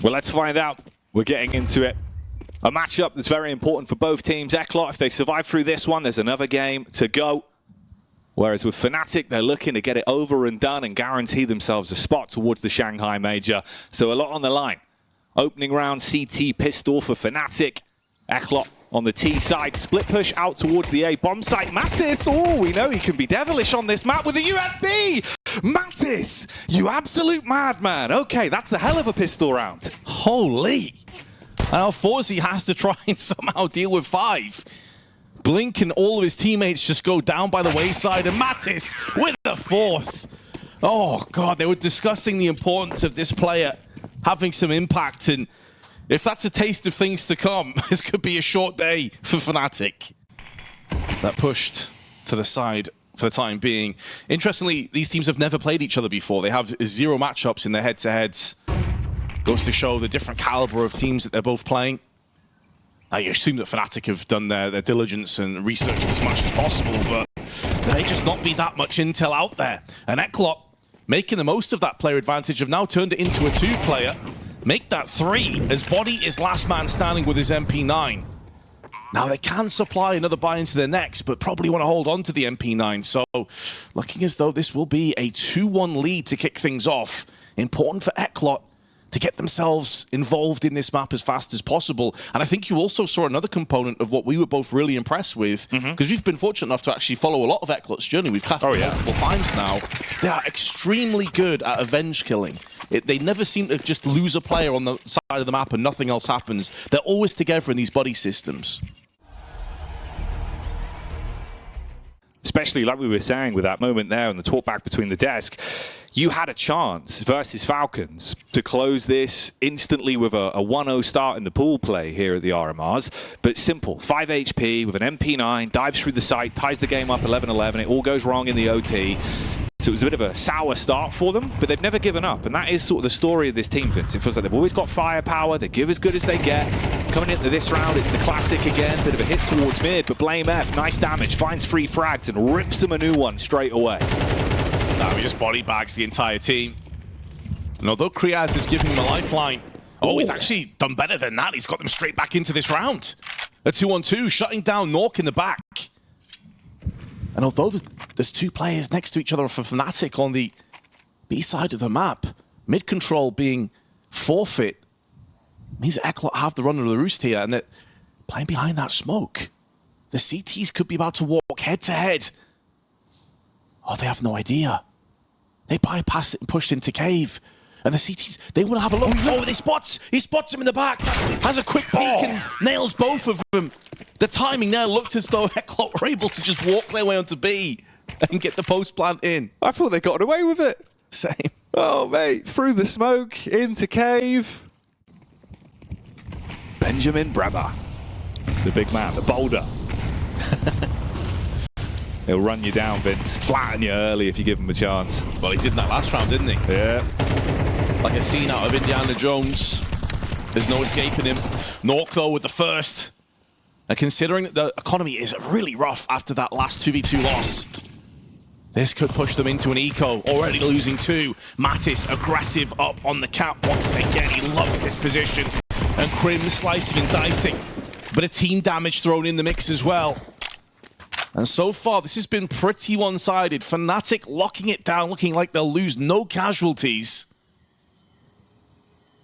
Well, let's find out. We're getting into it. A matchup that's very important for both teams. Eclot, if they survive through this one, there's another game to go. Whereas with Fnatic, they're looking to get it over and done and guarantee themselves a spot towards the Shanghai Major. So a lot on the line. Opening round CT pistol for Fnatic. Eclot on the T side. Split push out towards the A bomb site. Natus, oh, we know he can be devilish on this map with a USB. Natus, you absolute madman. Okay, that's a hell of a pistol round. Holy. Now FaZe has to try and somehow deal with 5. Blink and all of his teammates just go down by the wayside, and Natus with the 4th. Oh god, they were discussing the importance of this player having some impact, and if that's a taste of things to come, this could be a short day for Fnatic. That pushed to the side for the time being. Interestingly, these teams have never played each other before. They have 0 matchups in their head-to-heads. Goes to show the different caliber of teams that they're both playing. I assume that Fnatic have done their diligence and research as much as possible, but there may just not be that much intel out there. And Eclot, making the most of that player advantage, have now turned it into a 2-player. Make that 3, as Body is last man standing with his MP9. Now they can supply another buy into their necks, but probably want to hold on to the MP9. So looking as though this will be a 2-1 lead to kick things off. Important for Eclot to get themselves involved in this map as fast as possible. And I think you also saw another component of what we were both really impressed with, because we've been fortunate enough to actually follow a lot of Eclot's journey. We've cast multiple times now. They are extremely good at avenge killing. They never seem to just lose a player on the side of the map and nothing else happens. They're always together in these body systems. Especially like we were saying with that moment there and the talk back between the desk, you had a chance versus Falcons to close this instantly with a 1-0 start in the pool play here at the RMRs. But simple, 5 HP with an MP9, dives through the site, ties the game up 11-11. It all goes wrong in the OT. So it was a bit of a sour start for them, but they've never given up. And that is sort of the story of this team, Vince. It feels like they've always got firepower. They give as good as they get. Coming into this round, it's the classic again. Bit of a hit towards mid, but Blame F, nice damage, finds 3 frags and rips them a new one straight away. Now he just body bags the entire team. And although Kriaz is giving him a lifeline, he's actually done better than that. He's got them straight back into this round. A 2-on-2, shutting down Nuke in the back. And although there's 2 players next to each other for Fnatic on the B side of the map, mid control being forfeit, means that Eclot have the run of the roost here, and that playing behind that smoke, the CTs could be about to walk head to head. Oh, they have no idea. They bypassed it and pushed into cave. And the CTs, they want to have a look. Oh, he spots him in the back. Has a quick peek and nails both of them. The timing there looked as though Eclot were able to just walk their way onto B and get the post plant in. I thought they got away with it. Same. Oh, mate, through the smoke, into cave. Benjamin Bremer, the big man, the boulder. He'll run you down, Vince. Flatten you early if you give him a chance. Well, he did that last round, didn't he? Yeah. Like a scene out of Indiana Jones. There's no escaping him. Nuke, though, with the first. And considering that the economy is really rough after that last 2v2 loss, this could push them into an eco. Already losing 2. Natus aggressive up on the cap once again. He loves this position. And Krim slicing and dicing. But a team damage thrown in the mix as well. And so far, this has been pretty one-sided. Fnatic locking it down, looking like they'll lose no casualties.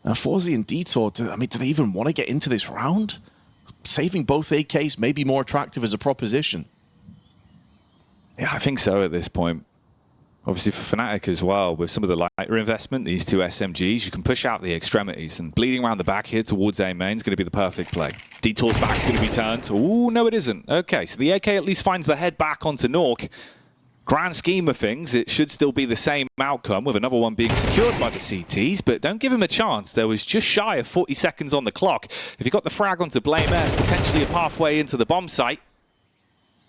And FaZe and Detour, do they even want to get into this round? Saving both AKs may be more attractive as a proposition. Yeah, I think so at this point. Obviously for Fnatic as well, with some of the lighter investment, these 2 SMGs, you can push out the extremities, and bleeding around the back here towards A main is going to be the perfect play. Detour's back's going to be turned. Ooh, no it isn't. Okay, so the AK at least finds the head back onto Nuke. Grand scheme of things, it should still be the same outcome, with another one being secured by the CTs, but don't give him a chance. There was just shy of 40 seconds on the clock. If you got the frag onto Blame F, potentially a pathway into the bomb site.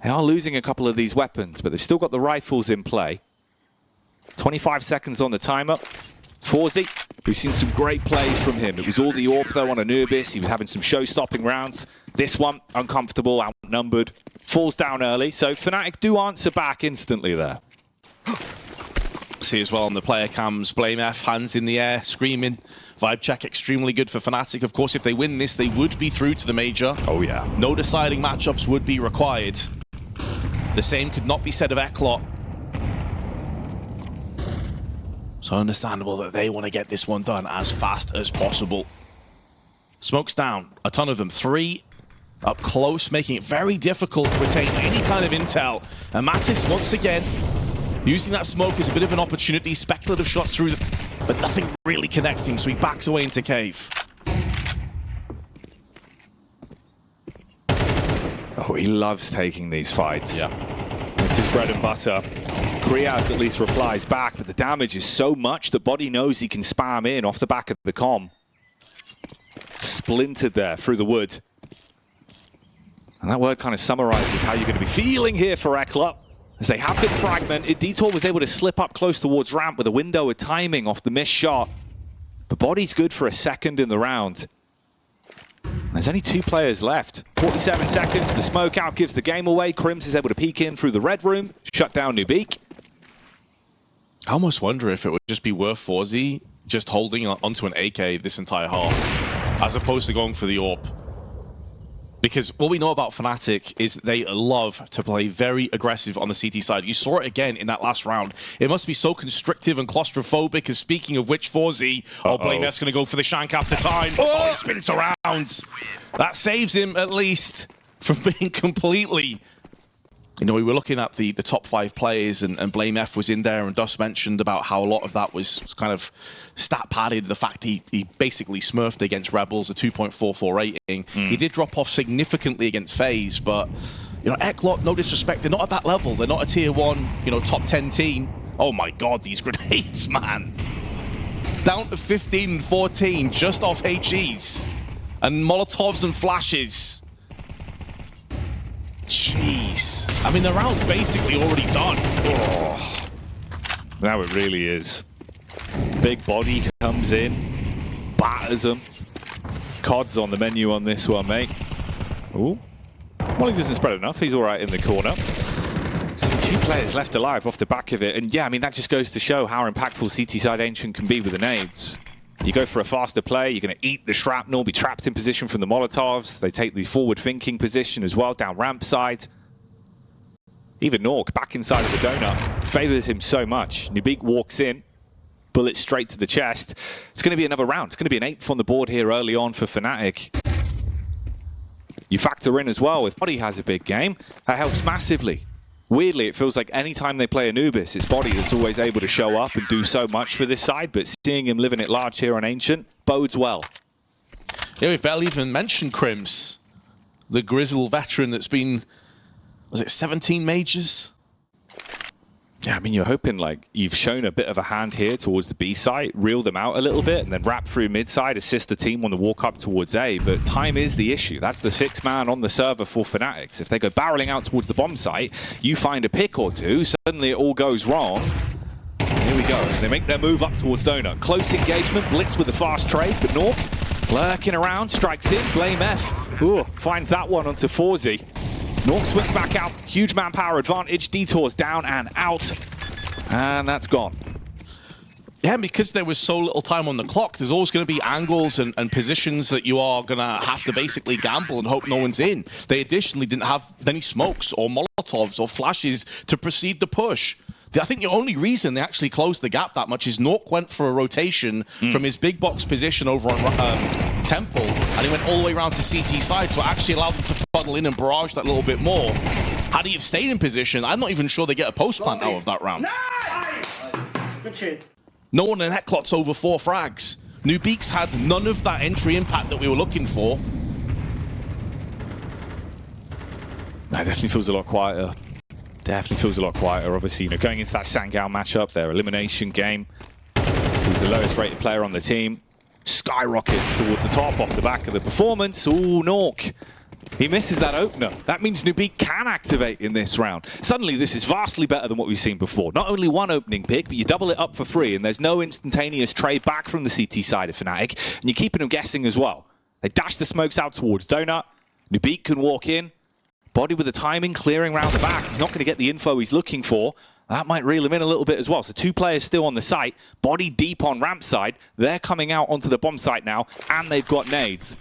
They are losing a couple of these weapons, but they've still got the rifles in play. 25 seconds on the timer. FaZe, we've seen some great plays from him. It was all the AWP though on Anubis. He was having some show-stopping rounds. This one, uncomfortable, outnumbered, falls down early. So Fnatic do answer back instantly there. See as well on the player cams, Blame F, hands in the air, screaming. Vibe check extremely good for Fnatic. Of course, if they win this, they would be through to the Major. Oh, yeah. No deciding matchups would be required. The same could not be said of Eclot. So understandable that they want to get this one done as fast as possible. Smokes down, a ton of them. 3 up close, making it very difficult to retain any kind of intel. And Natus, once again, using that smoke as a bit of an opportunity. Speculative shots through, but nothing really connecting, so he backs away into cave. Oh, he loves taking these fights. Yeah. It's his bread and butter. Kriaz at least replies back, but the damage is so much that Body knows he can spam in off the back of the comm. Splintered there through the wood. And that word kind of summarizes how you're going to be feeling here for Eclot. As they have been fragmented, Detour was able to slip up close towards ramp with a window of timing off the missed shot. But Body's good for a second in the round. There's only 2 players left. 47 seconds, the smoke out gives the game away. Crims is able to peek in through the red room, shut down Nuke. I almost wonder if it would just be worth FaZe just holding onto an AK this entire half, as opposed to going for the AWP. Because what we know about Fnatic is they love to play very aggressive on the CT side. You saw it again in that last round. It must be so constrictive and claustrophobic, because speaking of which, FaZe, Blame F's going to go for the shank after time. Oh, he spins around. That saves him, at least, from being completely... You know, we were looking at the top 5 players, and Blame F was in there, and Dust mentioned about how a lot of that was kind of stat padded. The fact he basically smurfed against Rebels, a 2.44 rating. He did drop off significantly against FaZe, but, you know, Eclot, no disrespect, they're not at that level. They're not a tier 1, you know, top 10 team. Oh my god, these grenades, man. Down to 15 and 14 just off HEs. And Molotovs and flashes. Jeez. I mean, the round's basically already done. Oh. Now it really is. Big Body comes in, batters him. COD's on the menu on this one, mate. Ooh. Well, he doesn't spread enough. He's all right in the corner. So 2 players left alive off the back of it. And yeah, I mean, that just goes to show how impactful CT side Ancient can be with the nades. You go for a faster play, you're going to eat the shrapnel, be trapped in position from the Molotovs. They take the forward-thinking position as well, down ramp side. Even Nork, back inside of the donut, favors him so much. Nuke walks in, bullet straight to the chest. It's going to be another round. It's going to be an 8th on the board here early on for Fnatic. You factor in as well, if Body has a big game, that helps massively. Weirdly, it feels like any time they play Anubis, it's Body that's always able to show up and do so much for this side, but seeing him living it large here on Ancient bodes well. Yeah, we've barely even mentioned Crims, the grizzled veteran that's been, was it 17 majors? Yeah, I mean, you're hoping, like, you've shown a bit of a hand here towards the B side, reel them out a little bit, and then wrap through mid side, assist the team on the walk up towards A. But time is the issue. That's the 6th man on the server for Fnatic. If they go barreling out towards the bomb site, you find a pick or 2, suddenly it all goes wrong. Here we go. They make their move up towards Donut. Close engagement, Blitz with a fast trade, but Nork lurking around, strikes in, Blame F. Ooh, finds that one onto FaZe. Nork swings back out, huge manpower advantage, Detour's down and out, and that's gone. Yeah, and because there was so little time on the clock, there's always going to be angles and positions that you are going to have to basically gamble and hope no one's in. They additionally didn't have any smokes or Molotovs or flashes to proceed the push. I think the only reason they actually closed the gap that much is Nork went for a rotation from his big box position over on Temple, and he went all the way around to CT side, so it actually allowed them to funnel in and barrage that little bit more. Had he have stayed in position, I'm not even sure they get a post plant out of that round. Good shit. No one in Eclot's over 4 frags. Nuke's had none of that entry impact that we were looking for. That definitely feels a lot quieter. Definitely feels a lot quieter. Obviously, you know, going into that Sangal matchup, their elimination game, who's the lowest rated player on the team, skyrockets towards the top off the back of the performance. Ooh, Nork. He misses that opener. That means Nuke can activate in this round. Suddenly, this is vastly better than what we've seen before. Not only one opening pick, but you double it up for free, and there's no instantaneous trade back from the CT side of Fnatic, and you're keeping them guessing as well. They dash the smokes out towards Donut. Nuke can walk in. Body with the timing, clearing around the back. He's not going to get the info he's looking for. That might reel him in a little bit as well. So 2 players still on the site, body deep on ramp side. They're coming out onto the bomb site now, and they've got nades.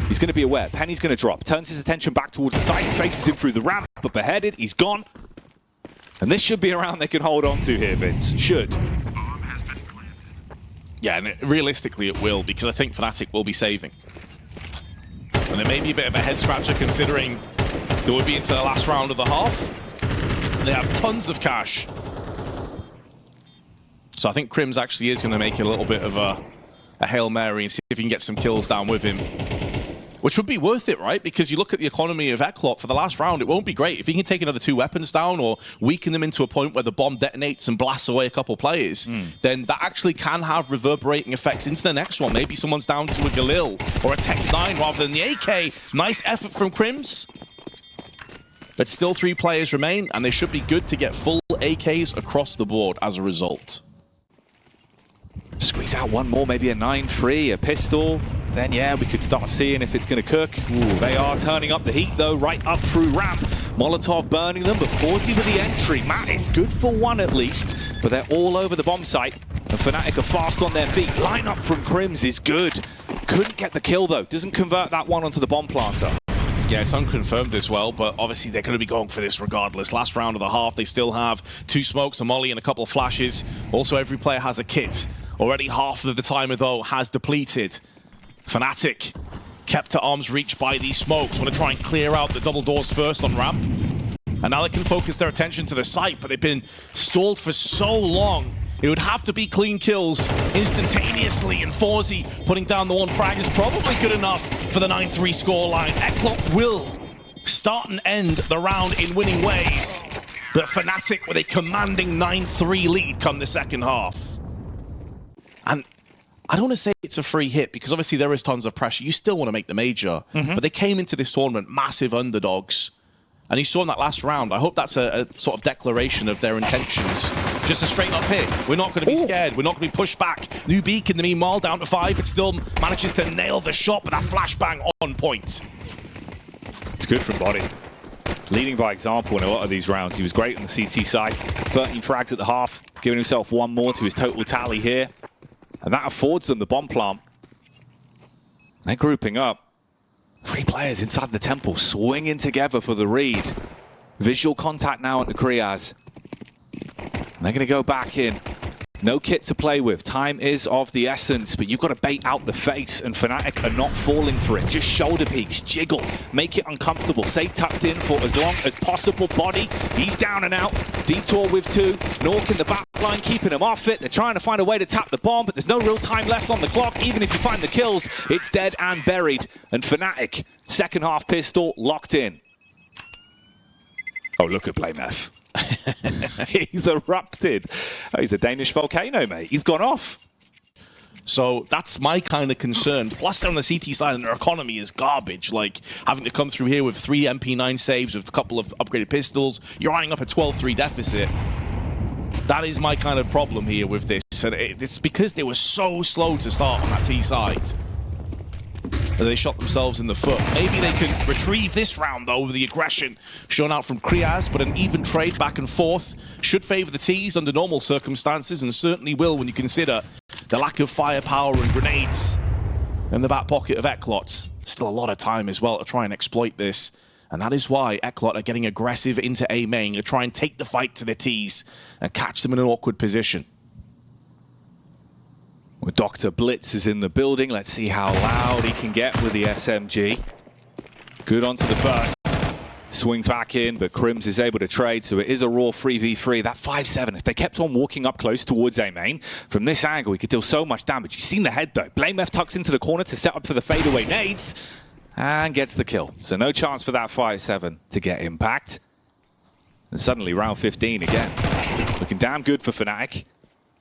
He's going to be aware. Penny's going to drop. Turns his attention back towards the site, faces him through the ramp, but beheaded. He's gone. And this should be a round they can hold on to here, Vince. Should. Yeah, and realistically it will, because I think Fnatic will be saving. And it may be a bit of a head-scratcher considering they would be into the last round of the half. They have tons of cash. So I think Crims actually is going to make a little bit of a Hail Mary and see if he can get some kills down with him. Which would be worth it, right? Because you look at the economy of Eclot for the last round, it won't be great. If he can take another 2 weapons down or weaken them into a point where the bomb detonates and blasts away a couple players, then that actually can have reverberating effects into the next one. Maybe someone's down to a Galil or a Tech-9 rather than the AK. Nice effort from Crims. But still 3 players remain, and they should be good to get full AKs across the board as a result. Squeeze out one more, maybe a 9-3, a pistol. Then, yeah, we could start seeing if it's going to cook. Ooh, they are turning up the heat, though, right up through ramp. Molotov burning them, but 40 with the entry. Matt is good for 1 at least, but they're all over the bomb site. And Fnatic are fast on their feet. Lineup from Crims is good. Couldn't get the kill, though. Doesn't convert that one onto the bomb planter. Yeah, it's unconfirmed as well, but obviously they're going to be going for this regardless. Last round of the half, they still have 2 smokes, a molly, and a couple of flashes. Also, every player has a kit. Already half of the timer, though, has depleted. Fnatic kept at arm's reach by these smokes. Want to try and clear out the double doors first on ramp. And now they can focus their attention to the site, but they've been stalled for so long. It would have to be clean kills instantaneously, and FaZe putting down the 1 frag is probably good enough for the 9-3 scoreline. Eclot will start and end the round in winning ways, but Fnatic with a commanding 9-3 lead come the second half. And I don't want to say it's a free hit, because obviously there is tons of pressure. You still want to make the major, but they came into this tournament massive underdogs. And you saw in that last round, I hope that's a sort of declaration of their intentions. Just a straight up hit. We're not going to be scared. We're not going to be pushed back. Nuke in the meanwhile down to 5, but still manages to nail the shot, but that flashbang on point. It's good from Body. Leading by example in a lot of these rounds. He was great on the CT side. 13 frags at the half, giving himself 1 more to his total tally here. And that affords them the bomb plant. They're grouping up. 3 players inside the temple, swinging together for the read. Visual contact now at the Kriaz. They're going to go back in. No kit to play with. Time is of the essence, but you've got to bait out the face, and Fnatic are not falling for it. Just shoulder peeks, jiggle, make it uncomfortable. Stay tucked in for as long as possible. Body, he's down and out. Detour with 2. Nuke in the back line, keeping him off it. They're trying to find a way to tap the bomb, but there's no real time left on the clock. Even if you find the kills, it's dead and buried. And Fnatic, second half pistol, locked in. Oh, look at BlameF. He's erupted. Oh, he's a Danish volcano, mate. He's gone off. So that's my kind of concern. Plus, they're on the CT side and their economy is garbage. Like, having to come through here with 3 MP9 saves with a couple of upgraded pistols, you're eyeing up a 12-3 deficit. That is my kind of problem here with this. And it's because they were so slow to start on that T side. They shot themselves in the foot. Maybe they can retrieve this round, though, with the aggression shown out from Kriaz, but an even trade back and forth should favor the Ts under normal circumstances, and certainly will when you consider the lack of firepower and grenades in the back pocket of Eclot. Still a lot of time as well to try and exploit this, and that is why Eclot are getting aggressive into A main to try and take the fight to the Ts and catch them in an awkward position. Well, Dr. Blitz is in the building. Let's see how loud he can get with the SMG. Good onto the first. Swings back in, but Crims is able to trade, so it is a raw 3v3. That 5-7, if they kept on walking up close towards A main, from this angle, he could deal so much damage. You've seen the head, though. BlameF tucks into the corner to set up for the fadeaway nades, and gets the kill. So no chance for that 5-7 to get impact. And suddenly, round 15 again. Looking damn good for Fnatic.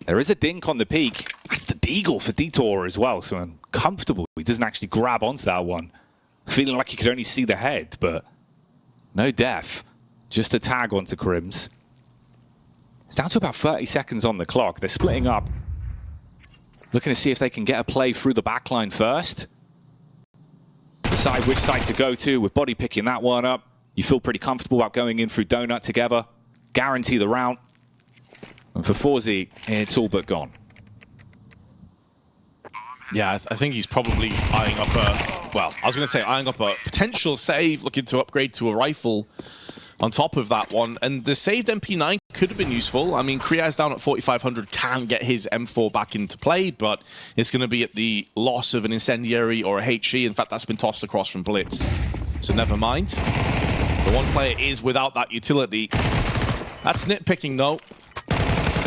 There is a dink on the peak. That's the deagle for Detour as well, so uncomfortable. He doesn't actually grab onto that one. Feeling like he could only see the head, but no death. Just a tag onto Crims. It's down to about 30 seconds on the clock. They're splitting up. Looking to see if they can get a play through the backline first. Decide which side to go to, with Body picking that one up. You feel pretty comfortable about going in through Donut together. Guarantee the round. And for FaZe, it's all but gone. Yeah, I think he's probably eyeing up a... Well, I was going to say eyeing up a potential save, looking to upgrade to a rifle on top of that one. And the saved MP9 could have been useful. I mean, Kriaz down at 4,500 can get his M4 back into play, but it's going to be at the loss of an incendiary or a HE. In fact, that's been tossed across from Blitz. So never mind. The one player is without that utility. That's nitpicking, though.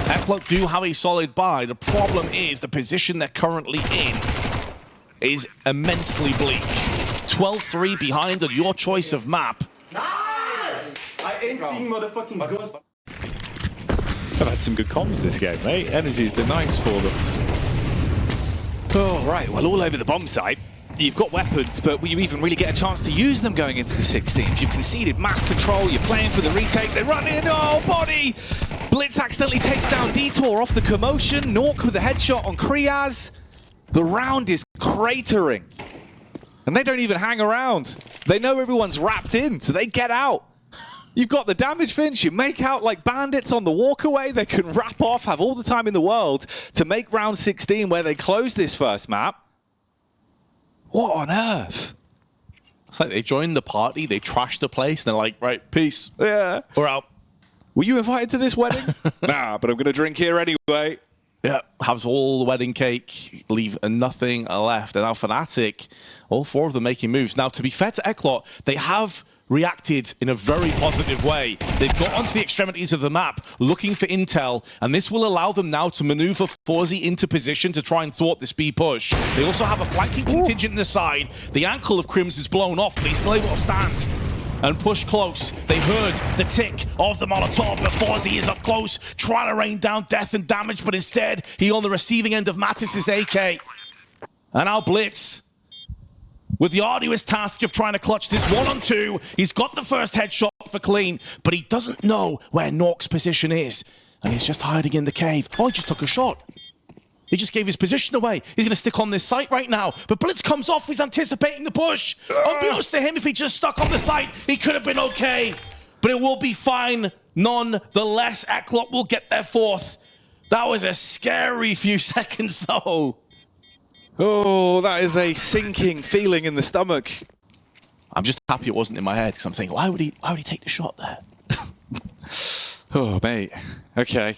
Eclot do have a solid buy. The problem is the position they're currently in is immensely bleak. 12-3 behind on your choice of map. I ain't seeing motherfucking ghost. I've had some good comms this game, mate. Energy's been nice for them. Oh, right. Well, all over the bomb site. You've got weapons, but will you even really get a chance to use them going into the 16th? You've conceded mass control, you're playing for the retake, they run in, oh, body! Blitz accidentally takes down Detour off the commotion, Nuke with a headshot on Kriaz. The round is cratering. And they don't even hang around. They know everyone's wrapped in, so they get out. You've got the damage Finch, you make out like bandits on the walkaway, they can wrap off, have all the time in the world to make round 16 where they close this first map. What on earth? It's like they joined the party, they trashed the place, and they're like, right, peace. Yeah. We're out. Were you invited to this wedding? Nah, but I'm going to drink here anyway. Yeah, has all the wedding cake, leave nothing left. And now Fnatic, all four of them making moves. Now, to be fair to Eclot, they have reacted in a very positive way. They've got onto the extremities of the map, looking for intel, and this will allow them now to maneuver FaZe into position to try and thwart this B push. They also have a flanking contingent in the side. The ankle of Crims is blown off, but he's still able to stand and push close. They heard the tick of the Molotov, but FaZe is up close, trying to rain down death and damage, but instead, he on the receiving end of Mattis's AK. And now Blitz, with the arduous task of trying to clutch this 1-on-2. He's got the first headshot for clean, but he doesn't know where Nuke's position is. And he's just hiding in the cave. Oh, he just took a shot. He just gave his position away. He's going to stick on this site right now. But Blitz comes off. He's anticipating the push. Unbeknownst to him, if he just stuck on the site, he could have been okay. But it will be fine. Nonetheless, Eclot will get their fourth. That was a scary few seconds, though. Oh, that is a sinking feeling in the stomach. I'm just happy it wasn't in my head, because I'm thinking, why would he take the shot there? Oh, mate. Okay.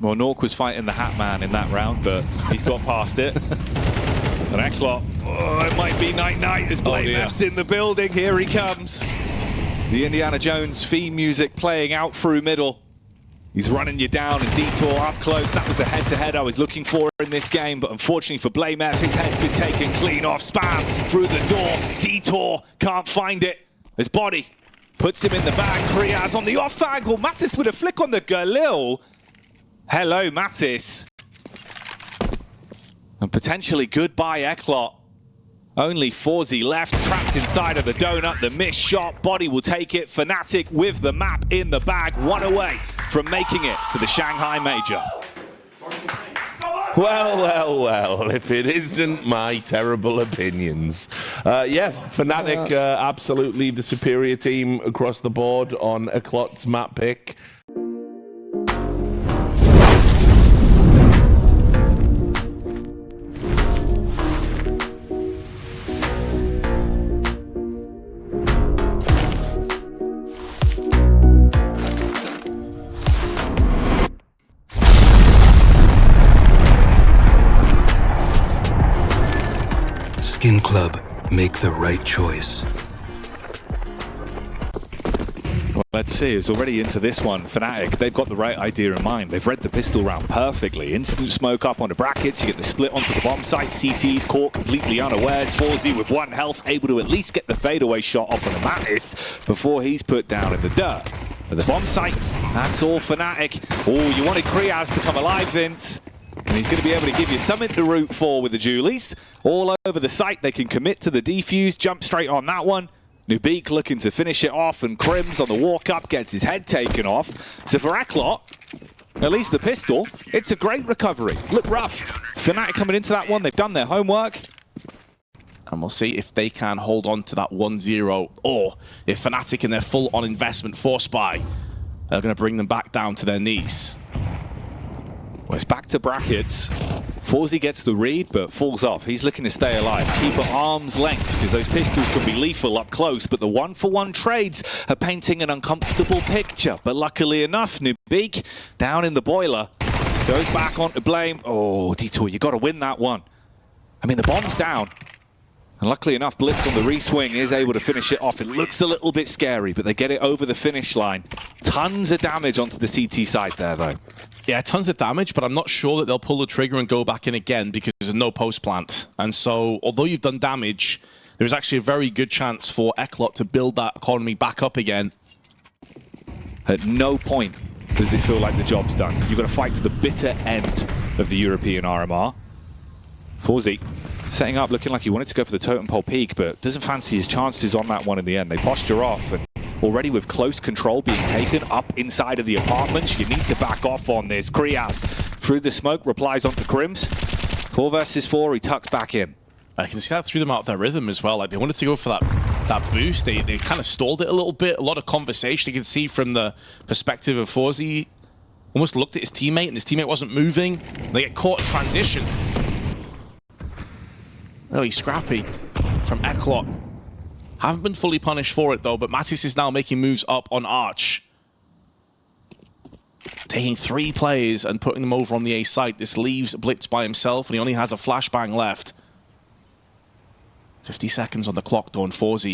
Well, Nuke was fighting the Hat Man in that round, but he's got past it. And Eclot, oh, it might be night-night as Blade F's in the building. Here he comes. The Indiana Jones theme music playing out through middle. He's running you down and Detour up close. That was the head-to-head I was looking for in this game, but unfortunately for Blamef, his head's been taken clean off. Spam through the door. Detour can't find it. His body puts him in the bag. Kriaz on the off angle. Mattis with a flick on the Galil. Hello, Mattis. And potentially goodbye, Eclot. Only FaZe left, trapped inside of the donut. The missed shot, body will take it. Fnatic with the map in the bag, one away from making it to the Shanghai Major. Well, well, well, if it isn't my terrible opinions. Yeah, Fnatic absolutely the superior team across the board on Eclot's map pick. Skin Club, make the right choice. Well, let's see, it's already into this one. Fnatic, they've got the right idea in mind. They've read the pistol round perfectly. Instant smoke up onto brackets, you get the split onto the bomb site. CT's caught completely unawares. FaZe with 1 health, able to at least get the fadeaway shot off of the Mattis before he's put down in the dirt. But the bomb site, that's all Fnatic. Oh, you wanted Kriaz to come alive, Vince. And he's going to be able to give you something to root for with the Julies. All over the site, they can commit to the defuse, jump straight on that one. Nuke looking to finish it off, and Crims on the walk-up gets his head taken off. So for Eclot, at least the pistol, it's a great recovery. Look rough. Fnatic coming into that one, they've done their homework. And we'll see if they can hold on to that 1-0, or if Fnatic in their full-on investment for Spy are going to bring them back down to their knees. Well, it's back to brackets. FaZe gets the read, but falls off. He's looking to stay alive. Keep at arm's length, because those pistols can be lethal up close, but the one-for-one trades are painting an uncomfortable picture. But luckily enough, Nuke down in the boiler, goes back onto Blame. Oh, Detour, you got to win that one. I mean, the bomb's down. And luckily enough, Blitz on the re-swing is able to finish it off. It looks a little bit scary, but they get it over the finish line. Tons of damage onto the CT side there, though. Yeah, tons of damage, but I'm not sure that they'll pull the trigger and go back in again because there's no post plant. And so, although you've done damage, there's actually a very good chance for Eclot to build that economy back up again. At no point does it feel like the job's done. You've got to fight to the bitter end of the European RMR. FaZe setting up, looking like he wanted to go for the totem pole peak, but doesn't fancy his chances on that one in the end. They posture off, and already with close control being taken up inside of the apartments, you need to back off on this. Kriaz through the smoke, replies onto Crims. 4 versus 4, he tucks back in. I can see that threw them out of their rhythm as well. Like, they wanted to go for that boost. They kind of stalled it a little bit. A lot of conversation. You can see from the perspective of FaZe, almost looked at his teammate, and his teammate wasn't moving. They get caught in transition. Really scrappy from Eclot. Haven't been fully punished for it though, but Mattis is now making moves up on Arch. Taking 3 players and putting them over on the A site. This leaves Blitz by himself, and he only has a flashbang left. 50 seconds on the clock though, and FaZe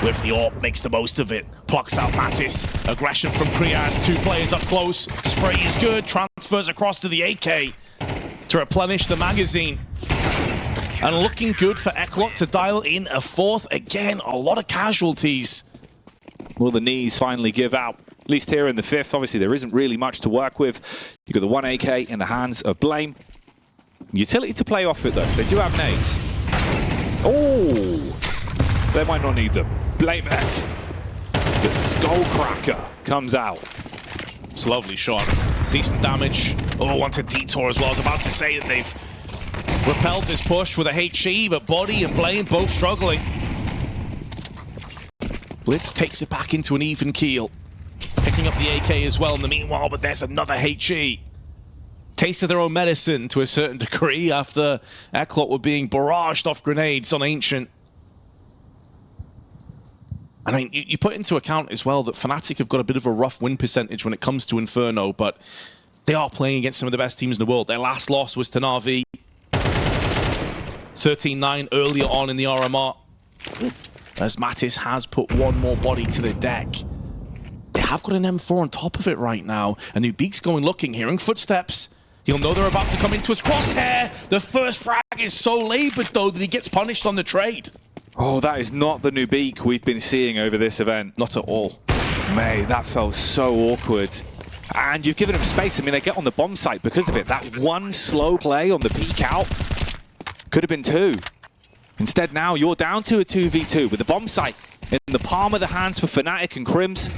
with the AWP makes the most of it. Plucks out Mattis. Aggression from Kriaz. 2 players up close. Spray is good. Transfers across to the AK to replenish the magazine. And looking good for Eclot to dial in a 4th. Again, a lot of casualties. Will the knees finally give out? At least here in the 5th. Obviously, there isn't really much to work with. You've got the 1 AK in the hands of Blame. Utility to play off it, though. They do have nades. Oh! They might not need them. Blame F. The Skullcracker comes out. It's a lovely shot. Decent damage. Oh, onto Detour as well. I was about to say that they've repelled this push with a HE, but Body and Blame both struggling. Blitz takes it back into an even keel. Picking up the AK as well in the meanwhile, but there's another HE. Tasted their own medicine to a certain degree after Eclot were being barraged off grenades on Ancient. I mean, you put into account as well that Fnatic have got a bit of a rough win percentage when it comes to Inferno, but they are playing against some of the best teams in the world. Their last loss was to Na'Vi. 13-9 earlier on in the RMR. As Mattis has put one more body to the deck. They have got an M4 on top of it right now. And Nuke's going looking, hearing footsteps. He'll know they're about to come into his crosshair. The first frag is so labored though that he gets punished on the trade. Oh, that is not the Nuke we've been seeing over this event. Not at all. Mate, that felt so awkward. And you've given them space. I mean, they get on the bomb site because of it. That one slow play on the peek out could have been 2. Instead, now you're down to a 2v2 with the bomb site in the palm of the hands for Fnatic and Crims.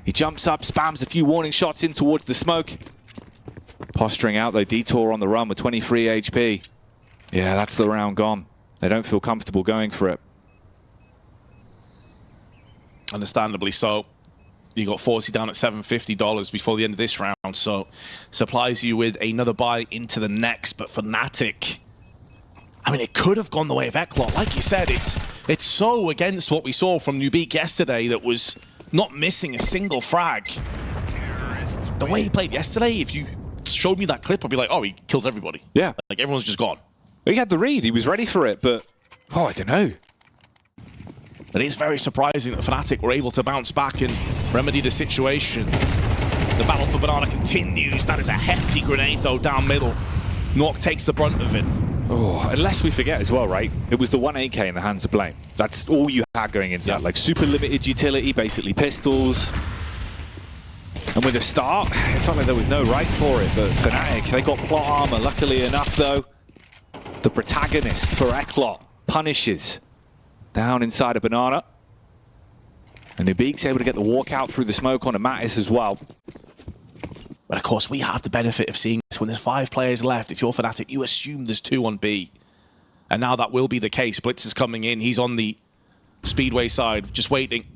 He jumps up, spams a few warning shots in towards the smoke. Posturing out, though, Detour on the run with 23 HP. Yeah, that's the round gone. They don't feel comfortable going for it. Understandably so. You got FaZe down at $750 before the end of this round, so supplies you with another buy into the next. But Fnatic, I mean, it could have gone the way of Eclot. Like you said, it's so against what we saw from Nuke yesterday that was not missing a single frag. The way he played yesterday, if you showed me that clip, I'd be like, oh, he kills everybody. Yeah. Like, everyone's just gone. He had the read. He was ready for it, but, oh, I don't know. It is very surprising that Fnatic were able to bounce back and remedy the situation. The battle for Banana continues. That is a hefty grenade, though, down middle. Nuke takes the brunt of it. Oh, unless we forget as well, right? It was the 1 AK in the hands of Blame. That's all you had going into that. Like, super limited utility, basically pistols. And with the start, it felt like there was no right for it, but Fnatic, they got plot armor. Luckily enough, though, the protagonist for Eclot punishes down inside a Banana. And Nuke's able to get the walkout through the smoke on a Mattis as well. But of course, we have the benefit of seeing this when there's 5 players left. If you're Fnatic, you assume there's 2 on B. And now that will be the case. Blitz is coming in. He's on the Speedway side, just waiting.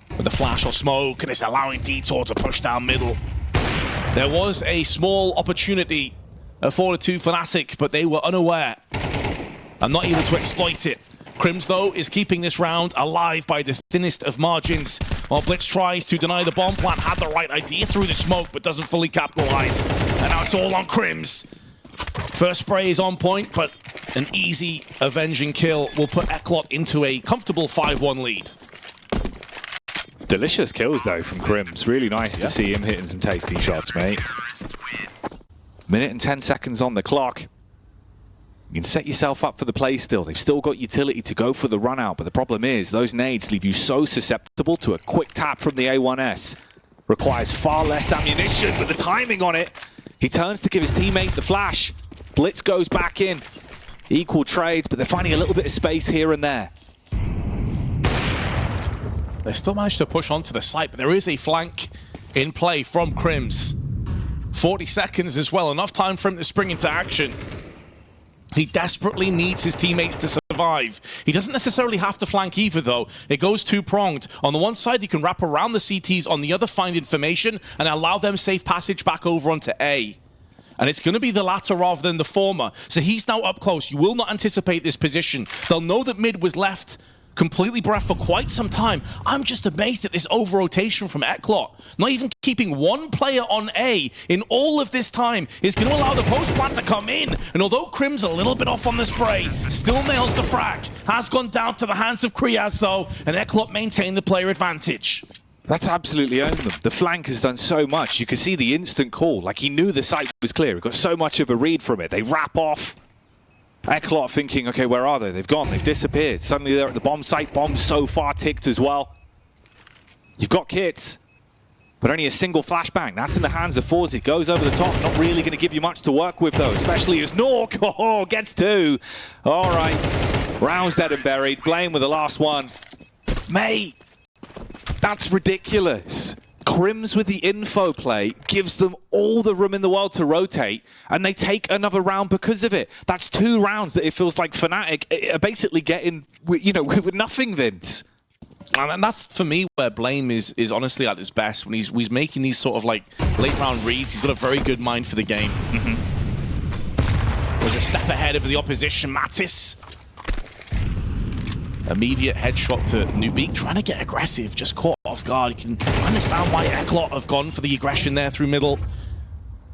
With the flash or smoke, and it's allowing Detour to push down middle. There was a small opportunity afforded to Fnatic, but they were unaware and not able to exploit it. Crims, though, is keeping this round alive by the thinnest of margins. While Blitz tries to deny the bomb plant, had the right idea through the smoke, but doesn't fully capitalize. And now it's all on Crims. First spray is on point, but an easy avenging kill will put Eclot into a comfortable 5-1 lead. Delicious kills, though, from Crims. Really nice to see him hitting some tasty shots, mate. Minute and 10 seconds on the clock. You can set yourself up for the play still. They've still got utility to go for the run out, but the problem is those nades leave you so susceptible to a quick tap from the A1S. Requires far less ammunition, but the timing on it. He turns to give his teammate the flash. Blitz goes back in. Equal trades, but they're finding a little bit of space here and there. They still managed to push onto the site, but there is a flank in play from Crims. 40 seconds as well, enough time for him to spring into action. He desperately needs his teammates to survive. He doesn't necessarily have to flank either, though. It goes two-pronged. On the one side, you can wrap around the CTs. On the other, find information and allow them safe passage back over onto A. And it's going to be the latter rather than the former. So he's now up close. You will not anticipate this position. They'll know that mid was left completely bereft for quite some time. I'm just amazed at this over-rotation from Eclot. Not even keeping one player on A in all of this time is going to allow the post-plant to come in. And although Crim's a little bit off on the spray, still nails the frag. Has gone down to the hands of Kriaz, though, and Eclot maintained the player advantage. That's absolutely owned them. The flank has done so much. You can see the instant call. Like, he knew the site was clear. He got so much of a read from it. They wrap off. Eclot thinking, okay, where are they? They've gone, they've disappeared. Suddenly they're at the bomb site. Bomb's so far ticked as well. You've got kits, but only a single flashbang. That's in the hands of FaZe. Goes over the top. Not really going to give you much to work with, though, especially as Nuke gets two. All right. Round's dead and buried. Blame with the last one. Mate, that's ridiculous. Crims with the info play gives them all the room in the world to rotate, and they take another round because of it. That's 2 rounds that it feels like Fnatic are basically getting, you know, with nothing, Vince. And that's, for me, where Blame is honestly at his best, when he's making these sort of, like, late-round reads. He's got a very good mind for the game. Was a step ahead of the opposition. Natus. Immediate headshot to Nuke, trying to get aggressive, just caught off guard. You can understand why Eclot have gone for the aggression there through middle.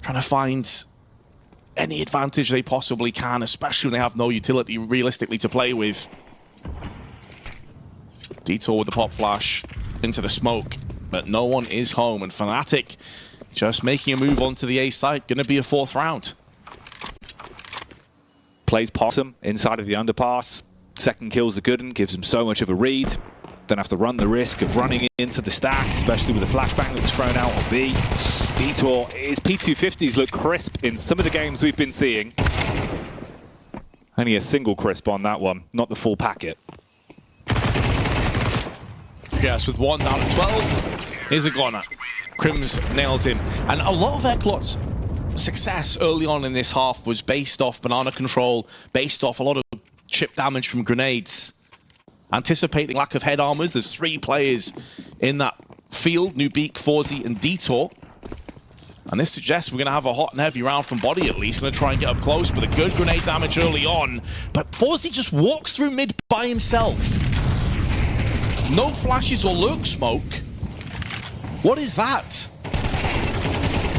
Trying to find any advantage they possibly can, especially when they have no utility realistically to play with. Detour with the pop flash into the smoke, but no one is home, and Fnatic just making a move onto the A side. Gonna be a 4th round. Plays possum inside of the underpass. Second kill's a good one, gives him so much of a read. Don't have to run the risk of running into the stack, especially with the flashbang that was thrown out on B. Detour, his P250s look crisp in some of the games we've been seeing. Only a single crisp on that one, not the full packet. Yes, with 1 down to 12 is a goner. Crims nails him. And a lot of Eclot's success early on in this half was based off banana control, based off a lot of chip damage from grenades. Anticipating lack of head armors, there's 3 players in that field, Nuke, FaZe, and Detour. And this suggests we're going to have a hot and heavy round from body at least. Going to try and get up close with a good grenade damage early on. But FaZe just walks through mid by himself. No flashes or lurk smoke. What is that?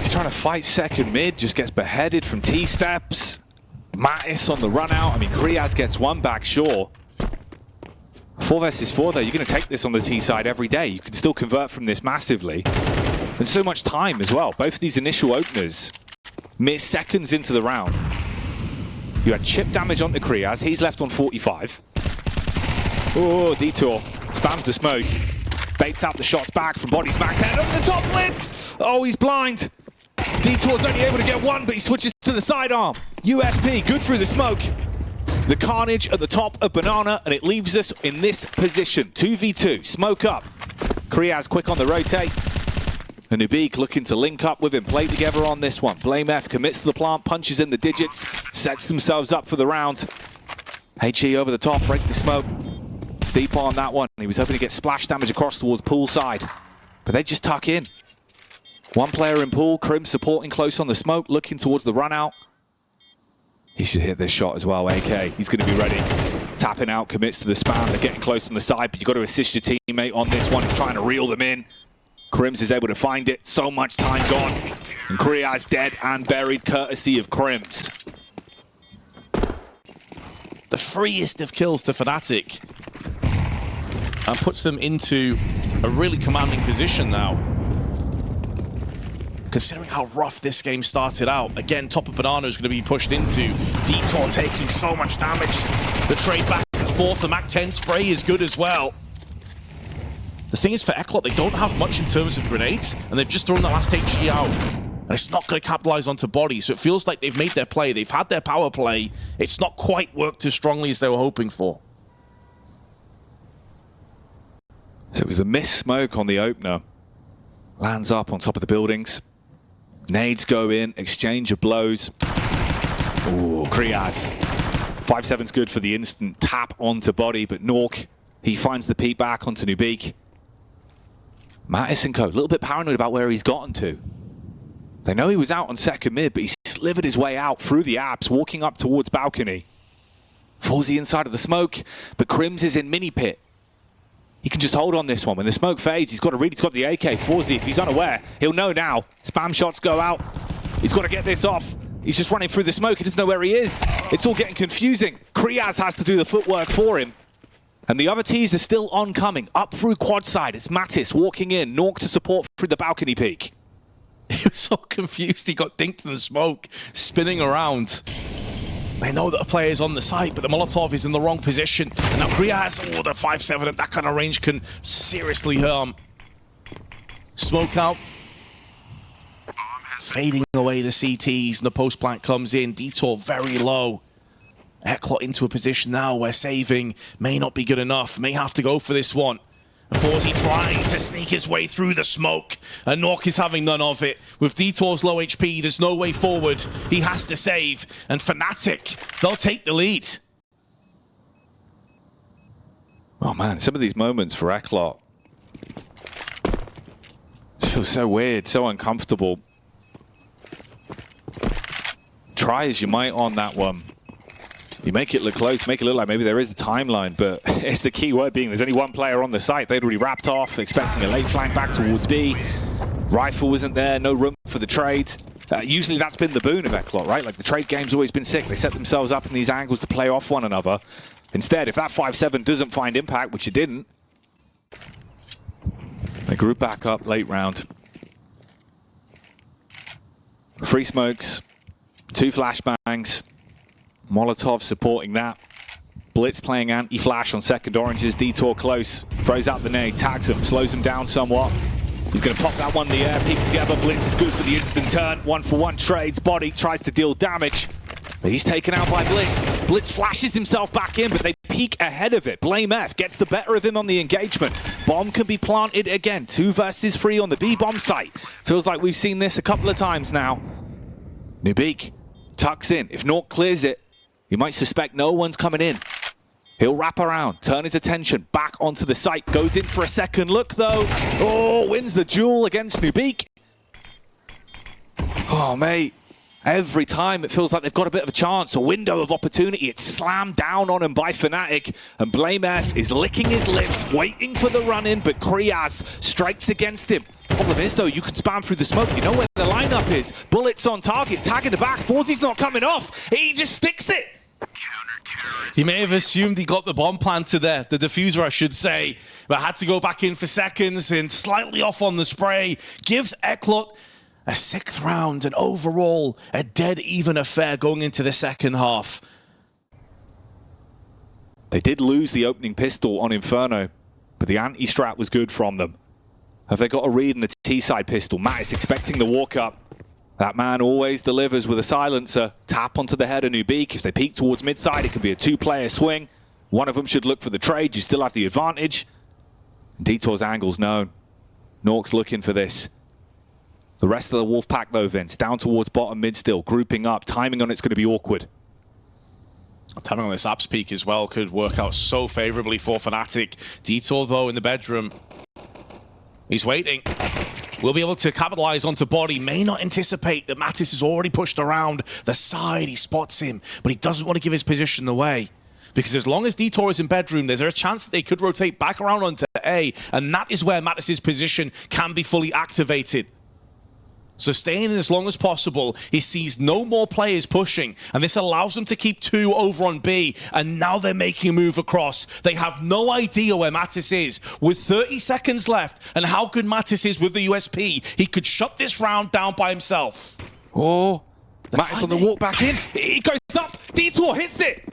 He's trying to fight second mid, just gets beheaded from T-steps. Mattis on the run out. I mean, Kriaz gets 1 back, sure. 4 versus 4, though. You're going to take this on the T side every day. You can still convert from this massively. And so much time as well. Both of these initial openers, mere seconds into the round. You had chip damage onto Kriaz. He's left on 45. Oh, Detour spams the smoke. Baits out the shots back from bodies back. And over the top blitz. Oh, he's blind. Detour's only able to get 1, but he switches to the sidearm. USP, good through the smoke. The carnage at the top of Banana, and it leaves us in this position. 2v2, smoke up. Kriaz quick on the rotate. And Nuke looking to link up with him, play together on this one. Blame F commits to the plant, punches in the digits, sets themselves up for the round. HE over the top, break the smoke. Deep on that one. He was hoping to get splash damage across towards poolside, but they just tuck in. One player in pool, Krim supporting close on the smoke, looking towards the run out. He should hit this shot as well, AK. He's going to be ready. Tapping out, commits to the spam. They're getting close on the side, but you've got to assist your teammate on this one. He's trying to reel them in. Krims is able to find it. So much time gone. And Kriaz dead and buried, courtesy of Krims. The freest of kills to Fnatic. And puts them into a really commanding position now. Considering how rough this game started out. Again, top of Banana is going to be pushed into. Detour taking so much damage. The trade back and forth. The Mac 10 spray is good as well. The thing is, for Eclot, they don't have much in terms of grenades, and they've just thrown the last HG out. And it's not going to capitalize onto body, so it feels like they've made their play. They've had their power play. It's not quite worked as strongly as they were hoping for. So it was a missed smoke on the opener. Lands up on top of the buildings. Nades go in, exchange of blows. Ooh, Kriaz. 5-7's good for the instant tap onto body, but Nork, he finds the peek back onto Nuke. Natus and co, a little bit paranoid about where he's gotten to. They know he was out on second mid, but he slivered his way out through the apps, walking up towards balcony. FaZe inside of the smoke, but Krims is in mini pit. He can just hold on this one. When the smoke fades, he's got to read. He's got the AK. FaZe, if he's unaware, he'll know now. Spam shots go out. He's got to get this off. He's just running through the smoke. He doesn't know where he is. It's all getting confusing. Kriaz has to do the footwork for him. And the other T's are still oncoming. Up through quad side. It's Natus walking in. Nork to support through the balcony peak. He was so confused. He got dinked in the smoke, spinning around. They know that a player is on the site, but the Molotov is in the wrong position. And now Kriaz, oh, the 5-7 at that kind of range can seriously harm. Smoke out. Fading away the CTs, and the post plant comes in. Detour very low. Eclot into a position now where saving may not be good enough. May have to go for this one. FaZe trying to sneak his way through the smoke. And Nork is having none of it. With Detour's low HP, there's no way forward. He has to save. And Fnatic, they'll take the lead. Oh man, some of these moments for Eclot. It feels so weird, so uncomfortable. Try as you might on that one. You make it look close, make it look like maybe there is a timeline, but it's the key word being there's only one player on the site. They'd already wrapped off, expecting a late flank back towards B. Rifle wasn't there, no room for the trade. Usually that's been the boon of Eclot, right? Like the trade game's always been sick. They set themselves up in these angles to play off one another. Instead, if that 5-7 doesn't find impact, which it didn't, they group back up late round. Free smokes, 2 flashbangs. Molotov supporting that. Blitz playing anti-flash on second oranges. Detour close. Throws out the nade. Tags him. Slows him down somewhat. He's going to pop that one in the air. Peek together. Blitz is good for the instant turn. 1-for-1 trades. Body tries to deal damage. But he's taken out by Blitz. Blitz flashes himself back in, but they peek ahead of it. Blame F gets the better of him on the engagement. Bomb can be planted again. 2 versus 3 on the B bomb site. Feels like we've seen this a couple of times now. Nuke tucks in. If Nork clears it, you might suspect no one's coming in. He'll wrap around, turn his attention back onto the site. Goes in for a second look, though. Oh, wins the duel against Nuke. Oh, mate. Every time it feels like they've got a bit of a chance, a window of opportunity. It's slammed down on him by Fnatic. And Blame F is licking his lips, waiting for the run-in, but Kriaz strikes against him. Problem is, though, you can spam through the smoke. You know where the lineup is. Bullets on target, tagging the back. FaZe's not coming off. He just sticks it. He may have assumed he got the bomb planted there, the diffuser I should say, but had to go back in for seconds and slightly off on the spray. Gives Eclot a 6th round and overall a dead even affair going into the second half. They did lose the opening pistol on Inferno, but the anti-strat was good from them. Have they got a read in the T-side pistol? Matt is expecting the walk-up. That man always delivers with a silencer. Tap onto the head of Nuke. If they peek towards mid-side, it could be a 2-player swing. One of them should look for the trade. You still have the advantage. Detour's angle's known. Nork's looking for this. The rest of the Wolfpack, though, Vince, down towards bottom mid still, grouping up. Timing on it's going to be awkward. Timing on this apps peak as well could work out so favorably for Fnatic. Detour, though, in the bedroom. He's waiting. will be able to capitalize onto body. May not anticipate that Mattis is already pushed around the side. He spots him, but he doesn't want to give his position away. Because as long as Detour is in bedroom, there's a chance that they could rotate back around onto A, and that is where Mattis's position can be fully activated. So staying in as long as possible, he sees no more players pushing, and this allows them to keep 2 over on B, and now they're making a move across. They have no idea where Mattis is. With 30 seconds left, and how good Mattis is with the USP, he could shut this round down by himself. Oh, Mattis on the walk back in. He goes up. Detour hits it.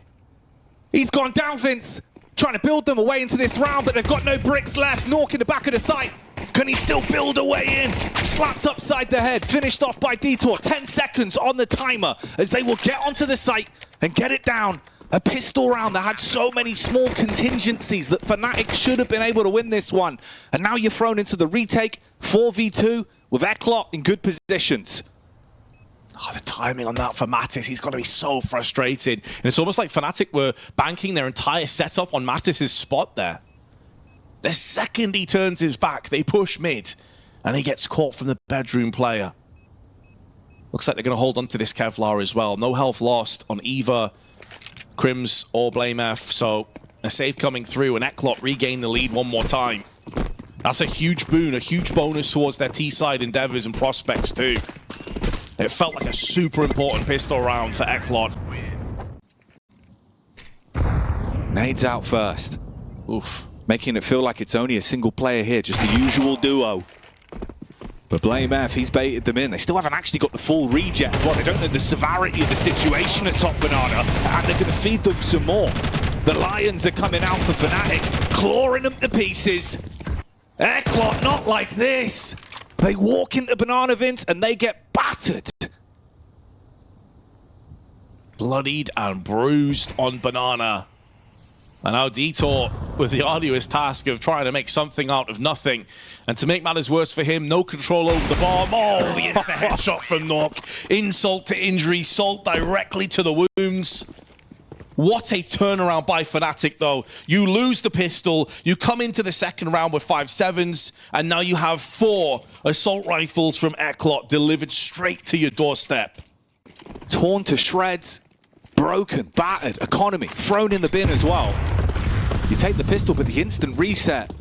He's gone down, Vince. Trying to build them away into this round, but they've got no bricks left. Nork in the back of the site. Can he still build a way in? Slapped upside the head, finished off by Detour. 10 seconds on the timer as they will get onto the site and get it down. A pistol round that had so many small contingencies that Fnatic should have been able to win this one. And now you're thrown into the retake, 4v2 with Eclot in good positions. Oh, the timing on that for Mattis, he's got to be so frustrated. And it's almost like Fnatic were banking their entire setup on Mattis' spot there. The second he turns his back, they push mid, and he gets caught from the bedroom player. Looks like they're going to hold on to this Kevlar as well. No health lost on either Crims or BlameF, so a save coming through, and Eclot regain the lead one more time. That's a huge boon, a huge bonus towards their T-side endeavors and prospects too. It felt like a super important pistol round for Eclot. Nades out first. Oof. Making it feel like it's only a single player here, just the usual duo. But BlameF, he's baited them in. They still haven't actually got the full reject. Well, they don't know the severity of the situation at top Banana, and they're going to feed them some more. The Lions are coming out for Fnatic, clawing them to pieces. Eclot, not like this. They walk into Banana, Vince, and they get battered. Bloodied and bruised on Banana. And now Detour with the arduous task of trying to make something out of nothing. And to make matters worse for him, no control over the bomb. Oh, the instant headshot from Nuke. Insult to injury, salt directly to the wounds. What a turnaround by Fnatic, though. You lose the pistol, you come into the second round with 5.7s, and now you have 4 assault rifles from Eclot delivered straight to your doorstep. Torn to shreds, broken, battered, economy, thrown in the bin as well. You take the pistol, but the instant reset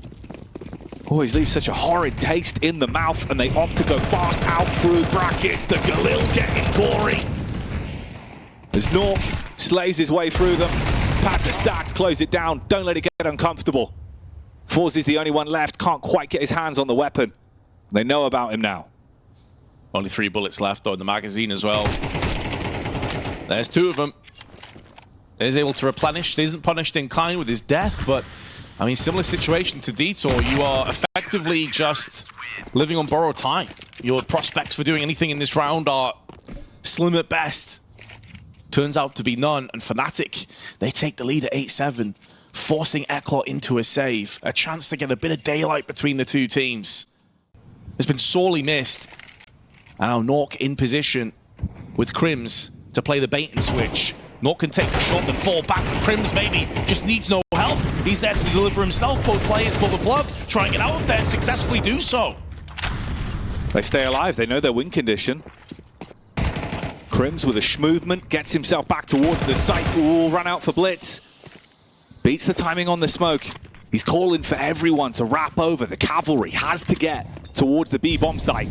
always leaves such a horrid taste in the mouth, and they opt to go fast out through brackets. The Galil getting gory. As Nork slays his way through them, pad the stats, close it down, don't let it get uncomfortable. FaZe is the only one left, can't quite get his hands on the weapon. They know about him now. Only 3 bullets left, though, in the magazine as well. There's 2 of them. He's able to replenish. He isn't punished in kind with his death, but, I mean, similar situation to Detour. You are effectively just living on borrowed time. Your prospects for doing anything in this round are slim at best. Turns out to be none, and Fnatic, they take the lead at 8-7, forcing Eclot into a save. A chance to get a bit of daylight between the 2 teams. It's been sorely missed. And now Nork in position with Crims to play the bait and switch. Nork can take the shot and fall back. Crims maybe just needs no help. He's there to deliver himself. Both players pull the plug, try and get out of there and successfully do so. They stay alive, they know their win condition. Crims with a schmovement, gets himself back towards the site. Ooh, run out for blitz. Beats the timing on the smoke. He's calling for everyone to wrap over. The cavalry has to get towards the B bomb site.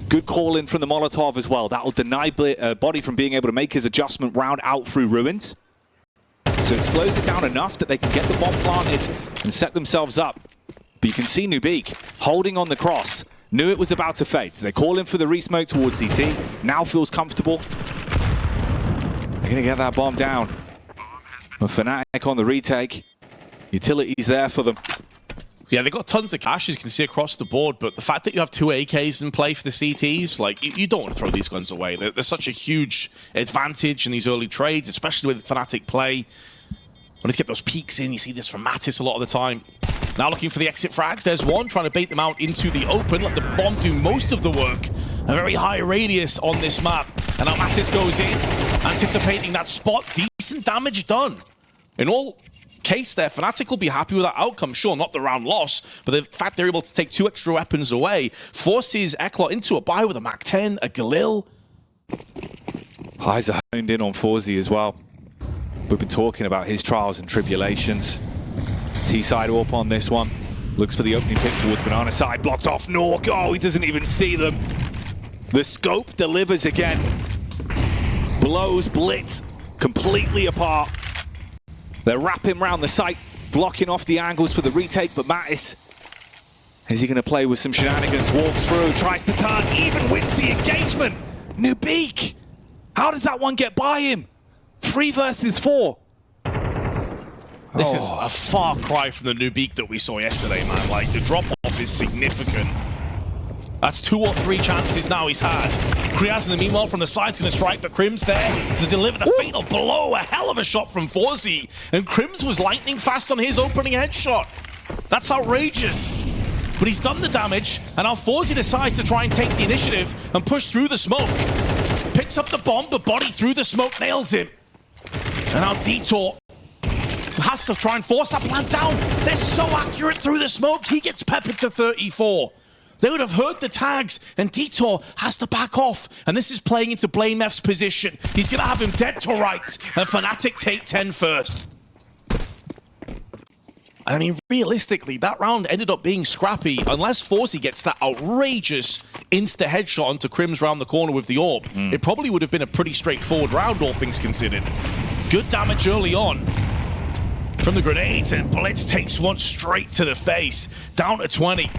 Good call in from the Molotov as well. That'll deny Body from being able to make his adjustment round out through ruins. So it slows it down enough that they can get the bomb planted and set themselves up. But you can see Nuke holding on the cross. Knew it was about to fade, so they call in for the re-smoke towards CT. Now feels comfortable. They're going to get that bomb down. But Fnatic on the retake. Utilities there for them. Yeah, they got tons of cash, as you can see across the board, but the fact that you have 2 AKs in play for the CTs, like, you don't want to throw these guns away. There's such a huge advantage in these early trades, especially with Fnatic play. When you get those peaks in, you see this from Mattis a lot of the time. Now looking for the exit frags. There's one trying to bait them out into the open. Let the bomb do most of the work. A very high radius on this map. And now Mattis goes in, anticipating that spot. Decent damage done. In all, case there. Fnatic will be happy with that outcome. Sure, not the round loss, but the fact they're able to take 2 extra weapons away forces Eclot into a bye with a MAC-10, a Galil. Eyes are honed in on FaZe as well. We've been talking about his trials and tribulations. T-side up on this one. Looks for the opening pick towards banana side. Blocked off Nuke. Oh, he doesn't even see them. The scope delivers again. Blows Blitz completely apart. They're wrapping around the site, blocking off the angles for the retake, but Mattis, is he going to play with some shenanigans? Walks through, tries to turn, even wins the engagement. Nuke! How does that one get by him? 3 versus 4. This is a far cry from the Nuke that we saw yesterday, man. Like, the drop-off is significant. That's 2 or 3 chances now he's had. Kriaz in the meanwhile from the side's going to strike, but Crim's there to deliver the fatal blow. A hell of a shot from FaZe. And Crims was lightning fast on his opening headshot. That's outrageous. But he's done the damage, and now FaZe decides to try and take the initiative and push through the smoke. Picks up the bomb, but body through the smoke nails him. And now Detour has to try and force that plant down. They're so accurate through the smoke, he gets peppered to 34. They would have heard the tags, and Detour has to back off. And this is playing into BlameF's position. He's going to have him dead to rights, and Fnatic take 10 first. I mean, realistically, that round ended up being scrappy. Unless FaZe gets that outrageous insta-headshot onto Crims round the corner with the orb, it probably would have been a pretty straightforward round, all things considered. Good damage early on from the grenades, and Blitz takes one straight to the face. Down to 20.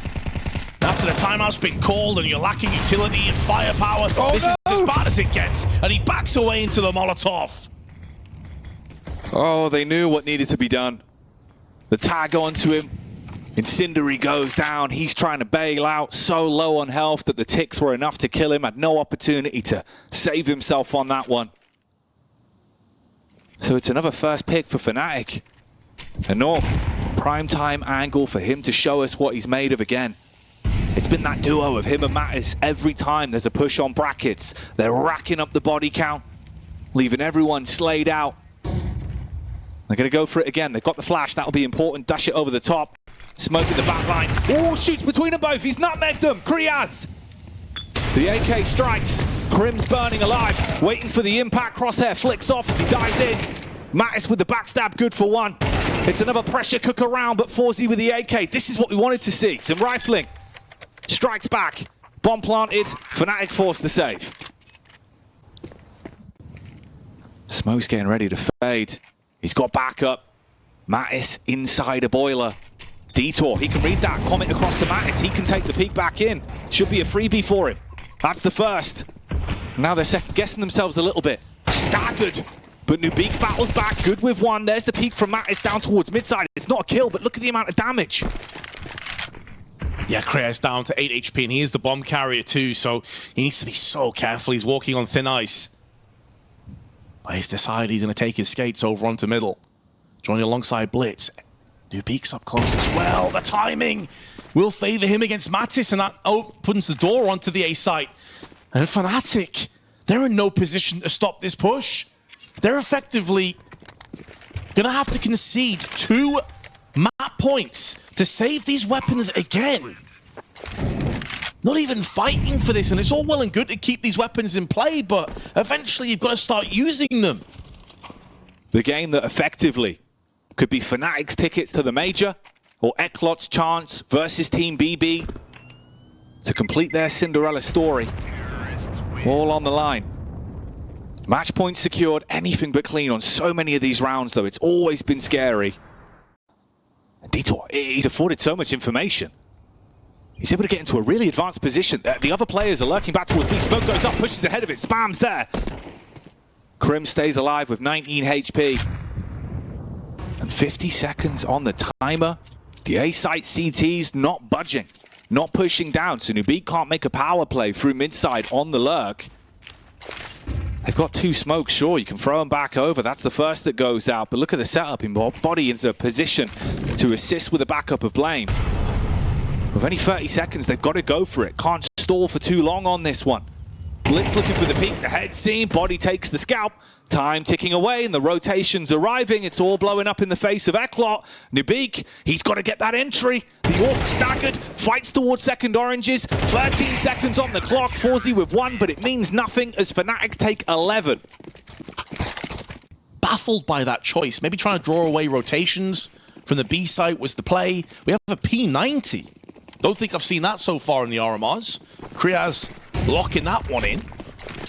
After the timeout's been called and you're lacking utility and firepower, this is as bad as it gets, and he backs away into the Molotov. Oh, they knew what needed to be done. The tag onto him. Incendiary goes down. He's trying to bail out, so low on health that the ticks were enough to kill him. Had no opportunity to save himself on that one. So it's another first pick for Fnatic. A prime time angle for him to show us what he's made of again. It's been that duo of him and Mattis. Every time there's a push on brackets, they're racking up the body count, leaving everyone slayed out. They're going to go for it again. They've got the flash. That'll be important. Dash it over the top. Smoke in the back line. Oh, shoots between them both. He's nutmegged them. Kriaz. The AK strikes. Crim's burning alive. Waiting for the impact. Crosshair flicks off as he dives in. Mattis with the backstab. Good for 1. It's another pressure cooker round, but FaZe with the AK. This is what we wanted to see. Some rifling. Strikes back. Bomb planted. Fnatic forced the save. Smoke's getting ready to fade. He's got backup. Mattis inside a boiler. Detour, he can read that comment across to Mattis. He can take the peek back in. Should be a freebie for him. That's the first. Now they're second guessing themselves a little bit. Staggered. But Nuke battles back. Good with 1. There's the peek from Mattis down towards midside. It's not a kill, but look at the amount of damage. Yeah, Krea's down to 8 HP, and he is the bomb carrier too, so he needs to be so careful. He's walking on thin ice. But he's decided he's going to take his skates over onto middle. Joining alongside Blitz. Nuke's up close as well. The timing will favor him against Mattis, and that opens the door onto the A site. And Fnatic, they're in no position to stop this push. They're effectively going to have to concede 2 map points to save these weapons again. Not even fighting for this, and it's all well and good to keep these weapons in play, but eventually you've got to start using them. The game that effectively could be Fnatic's tickets to the Major, or Eclot's chance versus Team BB to complete their Cinderella story. All on the line. Match points secured, anything but clean on so many of these rounds, though. It's always been scary. Detour, he's afforded so much information. He's able to get into a really advanced position. The other players are lurking back towards B. Smoke goes up, pushes ahead of it, spams there. Crim stays alive with 19 HP. And 50 seconds on the timer. The A-site CT's not budging, not pushing down. So Nuke can't make a power play through mid-side on the lurk. They've got 2 smokes, sure, you can throw them back over. That's the first that goes out, but look at the setup. Body is in a position to assist with a backup of Blame. With only 30 seconds, they've got to go for it. Can't stall for too long on this one. Blitz looking for the peak, the head seen, body takes the scalp. Time ticking away and the rotation's arriving. It's all blowing up in the face of Eclot. Nubik, he's got to get that entry. The Orc staggered, fights towards second oranges. 13 seconds on the clock, FaZe with 1, but it means nothing as Fnatic take 11. Baffled by that choice. Maybe trying to draw away rotations from the B site was the play. We have a P90. Don't think I've seen that so far in the RMRs. Kriaz locking that one in.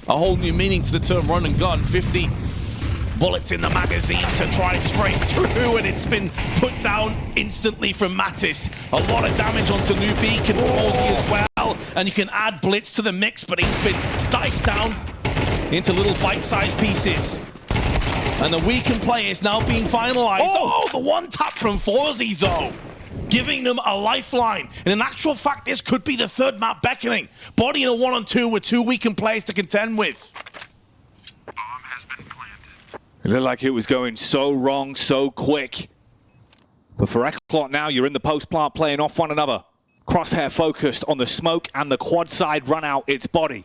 A whole new meaning to the term run and gun. 50 bullets in the magazine to try and spray through, and it's been put down instantly from Natus. A lot of damage onto Nuke and FaZe as well. And you can add Blitz to the mix, but he's been diced down into little bite-sized pieces. And the weakened play is now being finalized. Oh, the one tap from FaZe though, giving them a lifeline. And in actual fact, this could be the third map beckoning. Body in a 1-on-2 with 2 weakened players to contend with. Bomb has been planted. It looked like it was going so wrong, so quick. But for Eclot now, you're in the post plant playing off one another. Crosshair focused on the smoke and the quad side run out its body.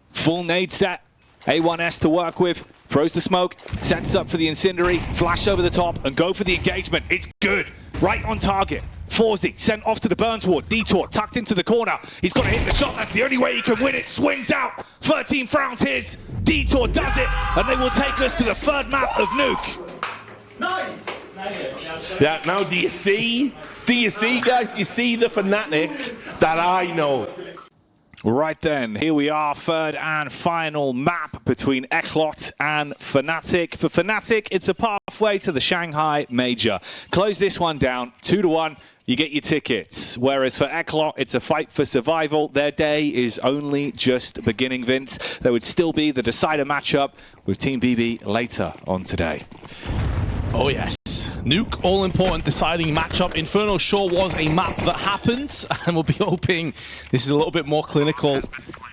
Full nade set. A1S to work with. Throws the smoke, sets up for the incendiary, flash over the top, and go for the engagement. It's good. Right on target. FaZe sent off to the Burns ward. Detour tucked into the corner. He's got to hit the shot. That's the only way he can win it. Swings out. 13 frowns his. Detour does it. And they will take us to the third map of Nuke. Nice. Yeah, now do you see, guys? Do you see the Fnatic that I know? Right then, here we are, third and final map between Eclot and Fnatic. For Fnatic, it's a pathway to the Shanghai Major. Close this one down, 2-1, you get your tickets. Whereas for Eclot, it's a fight for survival. Their day is only just beginning, Vince. There would still be the decider matchup with Team BB later on today. Oh yes. Nuke, all-important deciding matchup. Inferno sure was a map that happened, and we'll be hoping this is a little bit more clinical.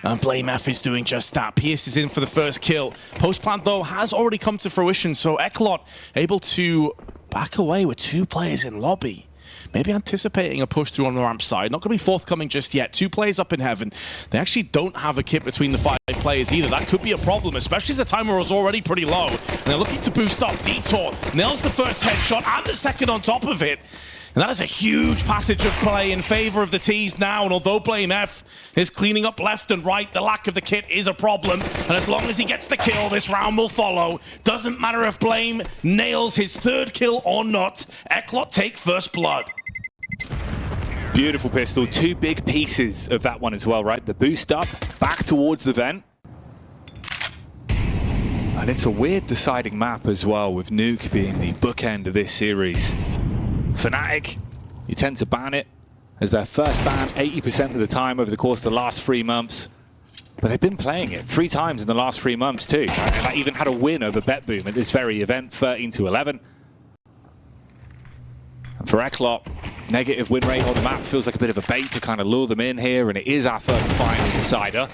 And BlameF is doing just that. Pierce is in for the first kill. Post-plant, though, has already come to fruition, so Eclot able to back away with 2 players in lobby. Maybe anticipating a push through on the ramp side. Not going to be forthcoming just yet. 2 players up in heaven. They actually don't have a kit between the 5 players either. That could be a problem, especially as the timer was already pretty low. And they're looking to boost up. Detour nails the first headshot and the second on top of it. And that is a huge passage of play in favor of the T's now. And although BlameF is cleaning up left and right, the lack of the kit is a problem. And as long as he gets the kill, this round will follow. Doesn't matter if Blame nails his 3rd kill or not. Eclot take first blood. Beautiful pistol, 2 big pieces of that one as well, right? The boost up, back towards the vent. And it's a weird deciding map as well, with Nuke being the bookend of this series. Fnatic, you tend to ban it as their first ban 80% of the time over the course of the last 3 months. But they've been playing it 3 times in the last 3 months too. And they even had a win over BetBoom at this very event, 13-11. And for Eclot, negative win rate on the map feels like a bit of a bait to kind of lure them in here, and it is our third and final decider.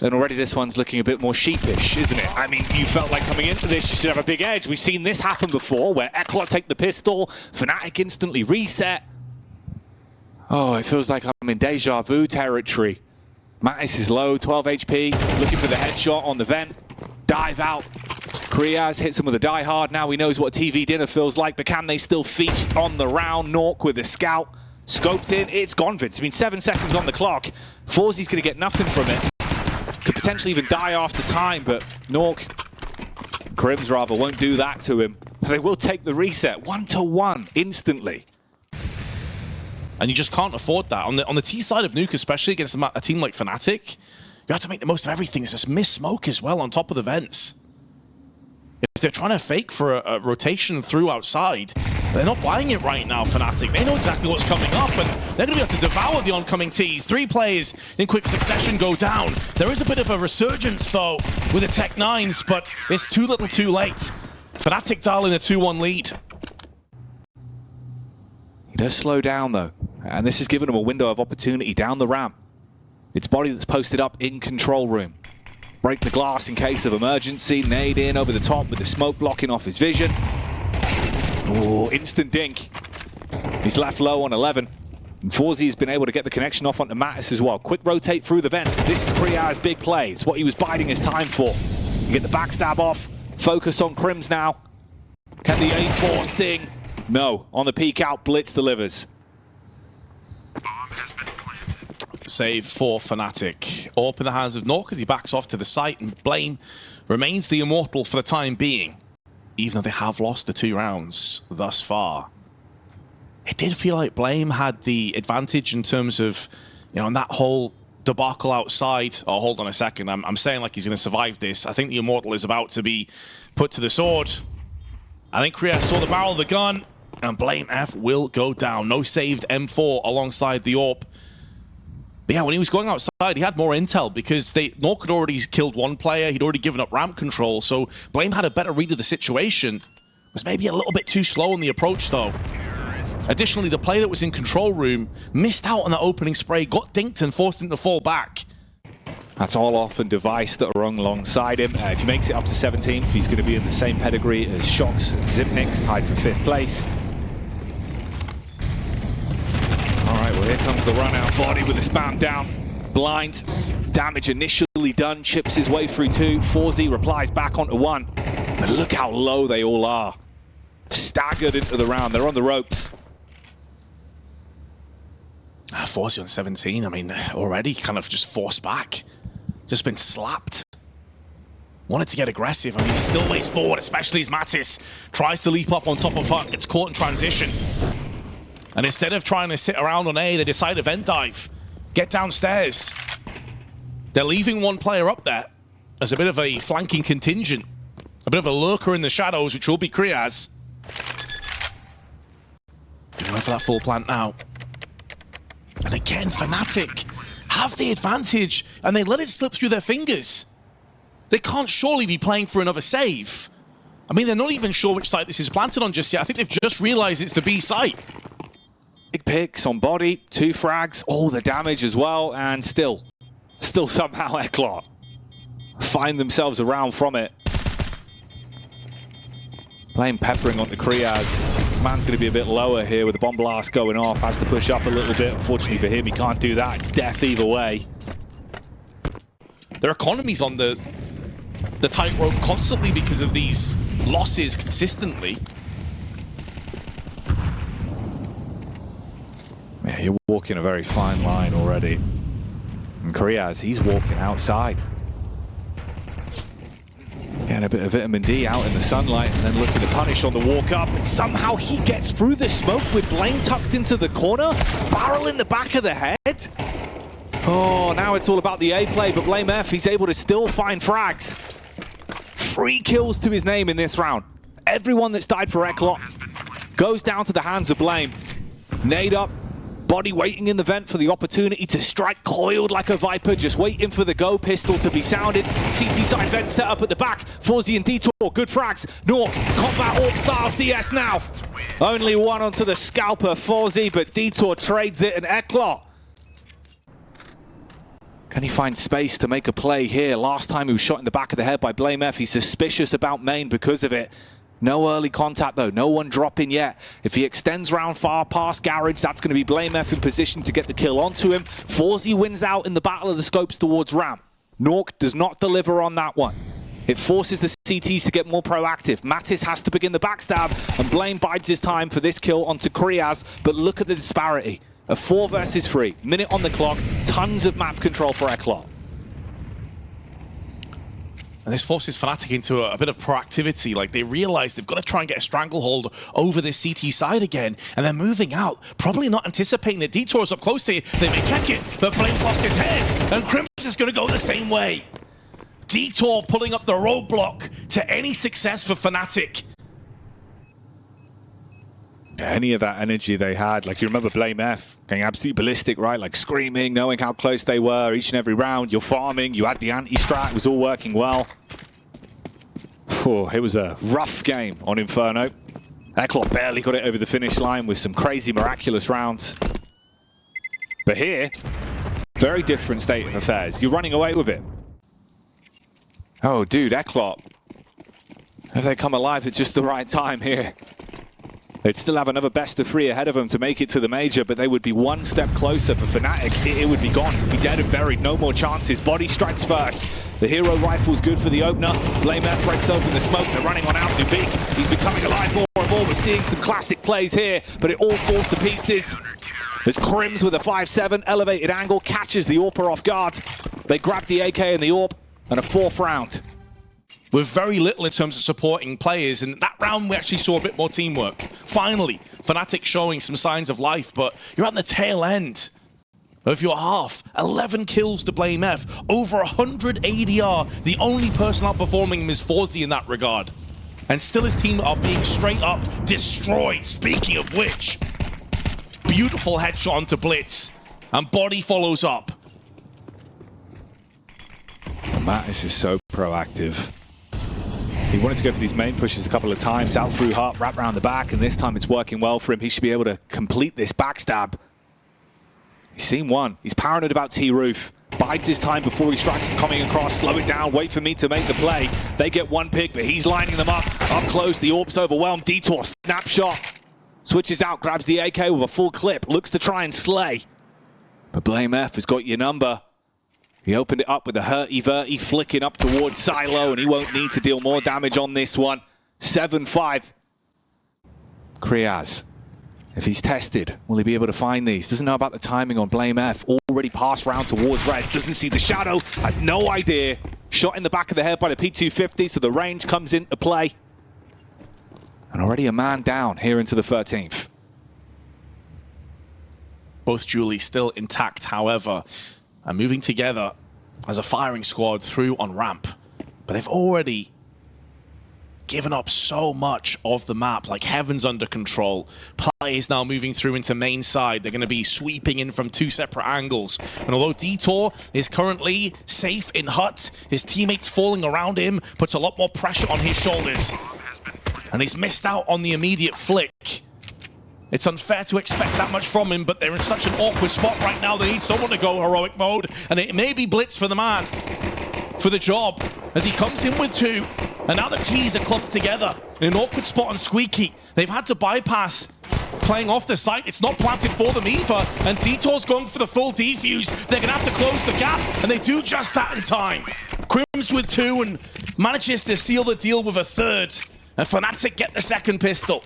And already this one's looking a bit more sheepish, isn't it? I mean, you felt like coming into this, you should have a big edge. We've seen this happen before, where Eclot take the pistol, Fnatic instantly reset. Oh, it feels like I'm in deja vu territory. Natus is low, 12 HP, looking for the headshot on the vent. Dive out. Kriaz hits him with a die hard. Now he knows what TV dinner feels like, but can they still feast on the round? Nork with a scout. Scoped in, it's gone, Vince. I mean, 7 seconds on the clock. FaZe's going to get nothing from it. Could potentially even die after time, but Nork, Crims rather, won't do that to him. But they will take the reset, 1-1, instantly. And you just can't afford that. On the T side of Nuke, especially against a team like Fnatic, you have to make the most of everything. It's just miss smoke as well on top of the vents. If they're trying to fake for a rotation through outside, they're not buying it right now, Fnatic. They know exactly what's coming up, and they're going to be able to devour the oncoming Ts. 3 players in quick succession go down. There is a bit of a resurgence, though, with the Tech 9s, but it's too little too late. Fnatic dialing a 2-1 lead. He does slow down, though, and this has given him a window of opportunity down the ramp. It's body that's posted up in control room. Break the glass in case of emergency. Nade in over the top with the smoke blocking off his vision. Oh, instant dink. He's left low on 11. FaZe has been able to get the connection off onto Natus as well. Quick rotate through the vents. This is Kriya's big play. It's what he was biding his time for. You get the backstab off. Focus on Crims now. Can the A4 sing? No. On the peek out, Blitz delivers. Save for Fnatic. Up in the hands of Nuke as he backs off to the site, and Blame remains the immortal for the time being, even though they have lost the 2 rounds thus far. It did feel like Blame had the advantage in terms of, you know, in that whole debacle outside. Oh, hold on a second. I'm saying like he's going to survive this. I think the immortal is about to be put to the sword. I think Kriya saw the barrel of the gun, and Blame F will go down. No saved M4 alongside the AWP. But yeah, when he was going outside, he had more intel because Nuke had already killed 1 player. He'd already given up ramp control, so Blame had a better read of the situation. Was maybe a little bit too slow on the approach, though. Additionally, the player that was in control room missed out on that opening spray, got dinked and forced him to fall back. That's all off and Device that are alongside him. If he makes it up to 17th, he's going to be in the same pedigree as Shox and Zipnix, tied for 5th place. All right, well, here comes the run-out. Body with the spam down. Blind. Damage initially done. Chips his way through 2. FaZe replies back onto 1. But look how low they all are. Staggered into the round. They're on the ropes. FaZe on 17, I mean, already kind of just forced back. Just been slapped. Wanted to get aggressive. I mean, he still waits forward, especially as Natus tries to leap up on top of Hunt, gets caught in transition. And instead of trying to sit around on A, they decide to vent dive. Get downstairs. They're leaving 1 player up there as a bit of a flanking contingent. A bit of a lurker in the shadows, which will be Kriya's. Going for that full plant now. And again, Fnatic have the advantage, and they let it slip through their fingers. They can't surely be playing for another save. I mean, they're not even sure which site this is planted on just yet. I think they've just realized it's the B site. Big picks on body, 2 frags, all the damage as well, and still somehow Eclot find themselves around from it. Blame peppering onto Kriya's. Man's going to be a bit lower here with the bomb blast going off. Has to push up a little bit. Unfortunately for him, he can't do that. It's death either way. Their economy's on the tightrope constantly because of these losses consistently. Yeah, you're walking a very fine line already. And Kriya's, he's walking outside. Getting a bit of vitamin D out in the sunlight and then looking to punish on the walk up. And somehow he gets through the smoke with Blame tucked into the corner. Barrel in the back of the head. Oh, now it's all about the A play, but Blame F, he's able to still find frags. 3 kills to his name in this round. Everyone that's died for Eclot goes down to the hands of Blame. Nade up. Body waiting in the vent for the opportunity to strike, coiled like a viper, just waiting for the go pistol to be sounded. CT side vent set up at the back. FaZe and Detour, good frags. Nuke, combat AWP style CS now. Only 1 onto the scalper, FaZe, but Detour trades it, and Eclot. Can he find space to make a play here? Last time he was shot in the back of the head by Blame F. He's suspicious about main because of it. No early contact though, no one dropping yet. If he extends round far past Garage, that's going to be Blame F in position to get the kill onto him. FaZe wins out in the battle of the scopes towards Ram. Nuke does not deliver on that one. It forces the CTs to get more proactive. Natus has to begin the backstab, and Blame bides his time for this kill onto Kriya's, but look at the disparity. A 4 versus 3, minute on the clock, tons of map control for Eclot. And this forces Fnatic into a bit of proactivity. Like, they realize they've got to try and get a stranglehold over this CT side again. And they're moving out, probably not anticipating that Detour's up close to it. They may check it, but Blame's lost his head. And Crims is going to go the same way. Detour pulling up the roadblock to any success for Fnatic. Any of that energy they had, like you remember Blame F going absolutely ballistic, right? Like screaming, knowing how close they were each and every round. You're farming, you had the anti-strat, it was all working well. Oh, it was a rough game on Inferno. Eclot barely got it over the finish line with some crazy miraculous rounds. But here, very different state of affairs. You're running away with it. Oh, dude, Eclot. Have they come alive at just the right time here? They'd still have another best of 3 ahead of them to make it to the Major, but they would be one step closer for Fnatic. It would be gone. It'd be dead and buried. No more chances. Body strikes first. The hero rifle's good for the opener. BlameF breaks open the smoke. They're running on out. Nuke, he's becoming alive more and more. We're seeing some classic plays here, but it all falls to pieces. There's Crims with a 5-7 elevated angle, catches the AWPer off guard. They grab the AK and the AWP, and a 4th round. With very little in terms of supporting players, and that round we actually saw a bit more teamwork. Finally, Fnatic showing some signs of life, but you're at the tail end of your half. 11 kills to BlameF, over 100 ADR. The only person outperforming him is FaZe in that regard. And still his team are being straight up destroyed. Speaking of which, beautiful headshot onto Blitz, and Body follows up. Natus is so proactive. He wanted to go for these main pushes a couple of times, out through Hut, wrap around the back, and this time it's working well for him. He should be able to complete this backstab. He's seen one. He's paranoid about T-Roof. Bides his time before he strikes. He's coming across. Slow it down. Wait for me to make the play. They get one pick, but he's lining them up. Up close. The AWP's overwhelmed. Detour. Snapshot. Switches out. Grabs the AK with a full clip. Looks to try and slay. But BlameF has got your number. He opened it up with a hurty-verty flicking up towards Silo, and he won't need to deal more damage on this one. 7-5. Kriaz. If he's tested, will he be able to find these? Doesn't know about the timing on BlameF. Already passed round towards Red. Doesn't see the shadow. Has no idea. Shot in the back of the head by the P250, so the range comes into play. And already a man down here into the 13th. Both Julie still intact, however, and moving together as a firing squad through on ramp. But they've already given up so much of the map, like Heaven's under control. Players now moving through into main side. They're going to be sweeping in from 2 separate angles. And although Detour is currently safe in Hut, his teammates falling around him puts a lot more pressure on his shoulders. And he's missed out on the immediate flick. It's unfair to expect that much from him, but they're in such an awkward spot right now. They need someone to go heroic mode, and it may be Blitz for the man, for the job, as he comes in with 2. And now the T's are clumped together in an awkward spot on Squeaky. They've had to bypass playing off the site. It's not planted for them either, and Detour's going for the full defuse. They're going to have to close the gap, and they do just that in time. Crims with 2 and manages to seal the deal with a 3rd, and Fnatic get the 2nd pistol.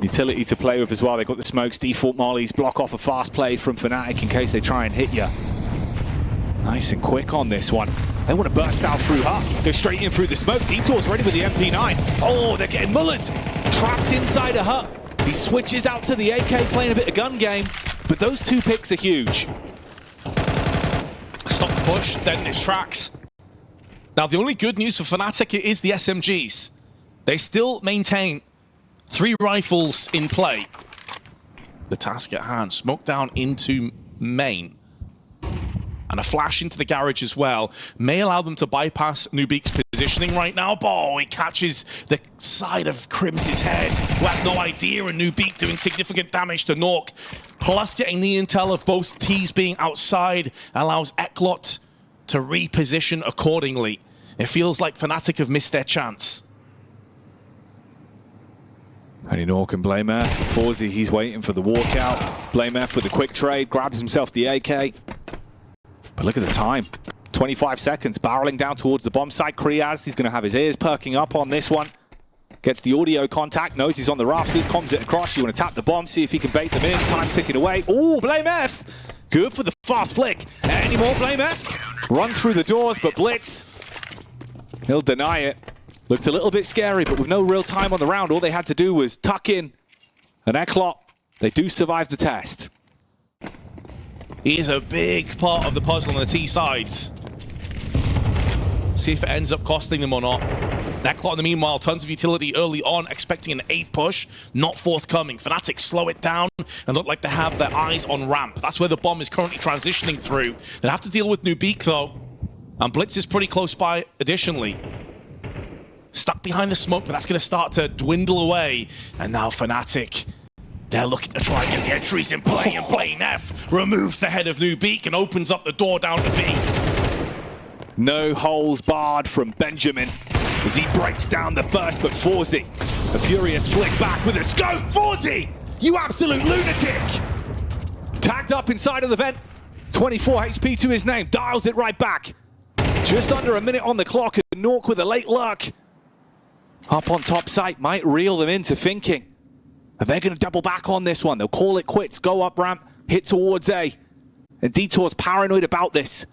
Utility to play with as well. They've got the smokes, default mollies, block off a fast play from Fnatic in case they try and hit you. Nice and quick on this one. They want to burst out through Hut. Go straight in through the smoke. Detour's ready with the MP9. Oh, they're getting mullered. Trapped inside a Hut. He switches out to the AK, playing a bit of gun game. But those 2 picks are huge. Stop the push, then it tracks. Now, the only good news for Fnatic is the SMGs. They still maintain 3 rifles in play. The task at hand, smoke down into main. And a flash into the garage as well. May allow them to bypass Nuke's positioning right now. Oh, he catches the side of Crim's head, who had no idea, and Nuke doing significant damage to Nuke. Plus getting the intel of both T's being outside allows Eclot to reposition accordingly. It feels like Fnatic have missed their chance. Only Nuke and BlameF. FaZe, he's waiting for the walkout. BlameF with a quick trade, grabs himself the AK. But look at the time. 25 seconds, barreling down towards the bomb site. Kriaz, he's going to have his ears perking up on this one. Gets the audio contact, knows he's on the rafters, comms it across. You want to tap the bomb, see if he can bait them in. Time ticking away. Ooh, BlameF! Good for the fast flick. Any more BlameF? Runs through the doors, but Blitz, he'll deny it. Looked a little bit scary, but with no real time on the round, all they had to do was tuck in. And Eclot, they do survive the test. He is a big part of the puzzle on the T sides. See if it ends up costing them or not. Eclot, in the meanwhile, tons of utility early on, expecting an 8 push, not forthcoming. Fnatic slow it down and look like they have their eyes on ramp. That's where the bomb is currently transitioning through. They'll have to deal with Nuke though, and Blitz is pretty close by additionally. Stuck behind the smoke, but that's going to start to dwindle away. And now Fnatic, they're looking to try and get the entries in play, and BlameF removes the head of Nuke and opens up the door down to B. No holes barred from Benjamin as he breaks down the first, but FaZe A furious flick back with a scope. FaZe, you absolute lunatic! Tagged up inside of the vent. 24 HP to his name. Dials it right back. Just under a minute on the clock. And Nuke with a late lurk. Up on top site. Might reel them into thinking. And they're going to double back on this one. They'll call it quits. Go up ramp. Hit towards A. And Detour's paranoid about this.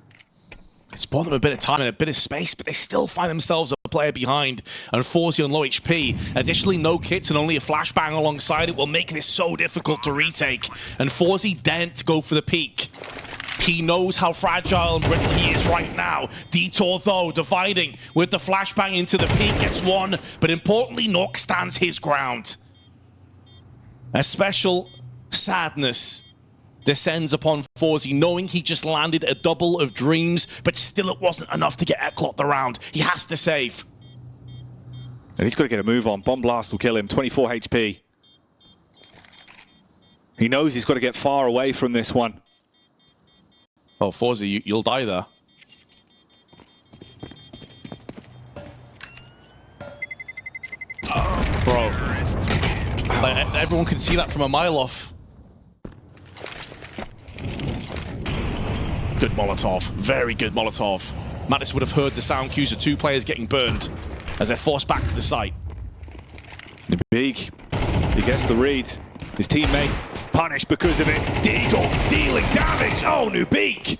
It's bought them a bit of time and a bit of space, but they still find themselves a player behind. And FaZe on low HP. Additionally, no kits and only a flashbang alongside it will make this so difficult to retake. And FaZe daren't go for the peak. He knows how fragile and brittle he is right now. Detour, though, dividing with the flashbang into the peak, gets one. But importantly, Nuke stands his ground. A special sadness descends upon FaZe, knowing he just landed a double of dreams, but still it wasn't enough to get Eclot the round. He has to save. And he's got to get a move on. Bomb Blast will kill him. 24 HP. He knows he's got to get far away from this one. Oh, FaZe, you'll die there. Bro. Like, everyone can see that from a mile off. Good Molotov. Very good Molotov. Natus would have heard the sound cues of two players getting burned as they're forced back to the site. Big. He gets the read. His teammate punished because of it. Deagle dealing damage. Oh, Nuke.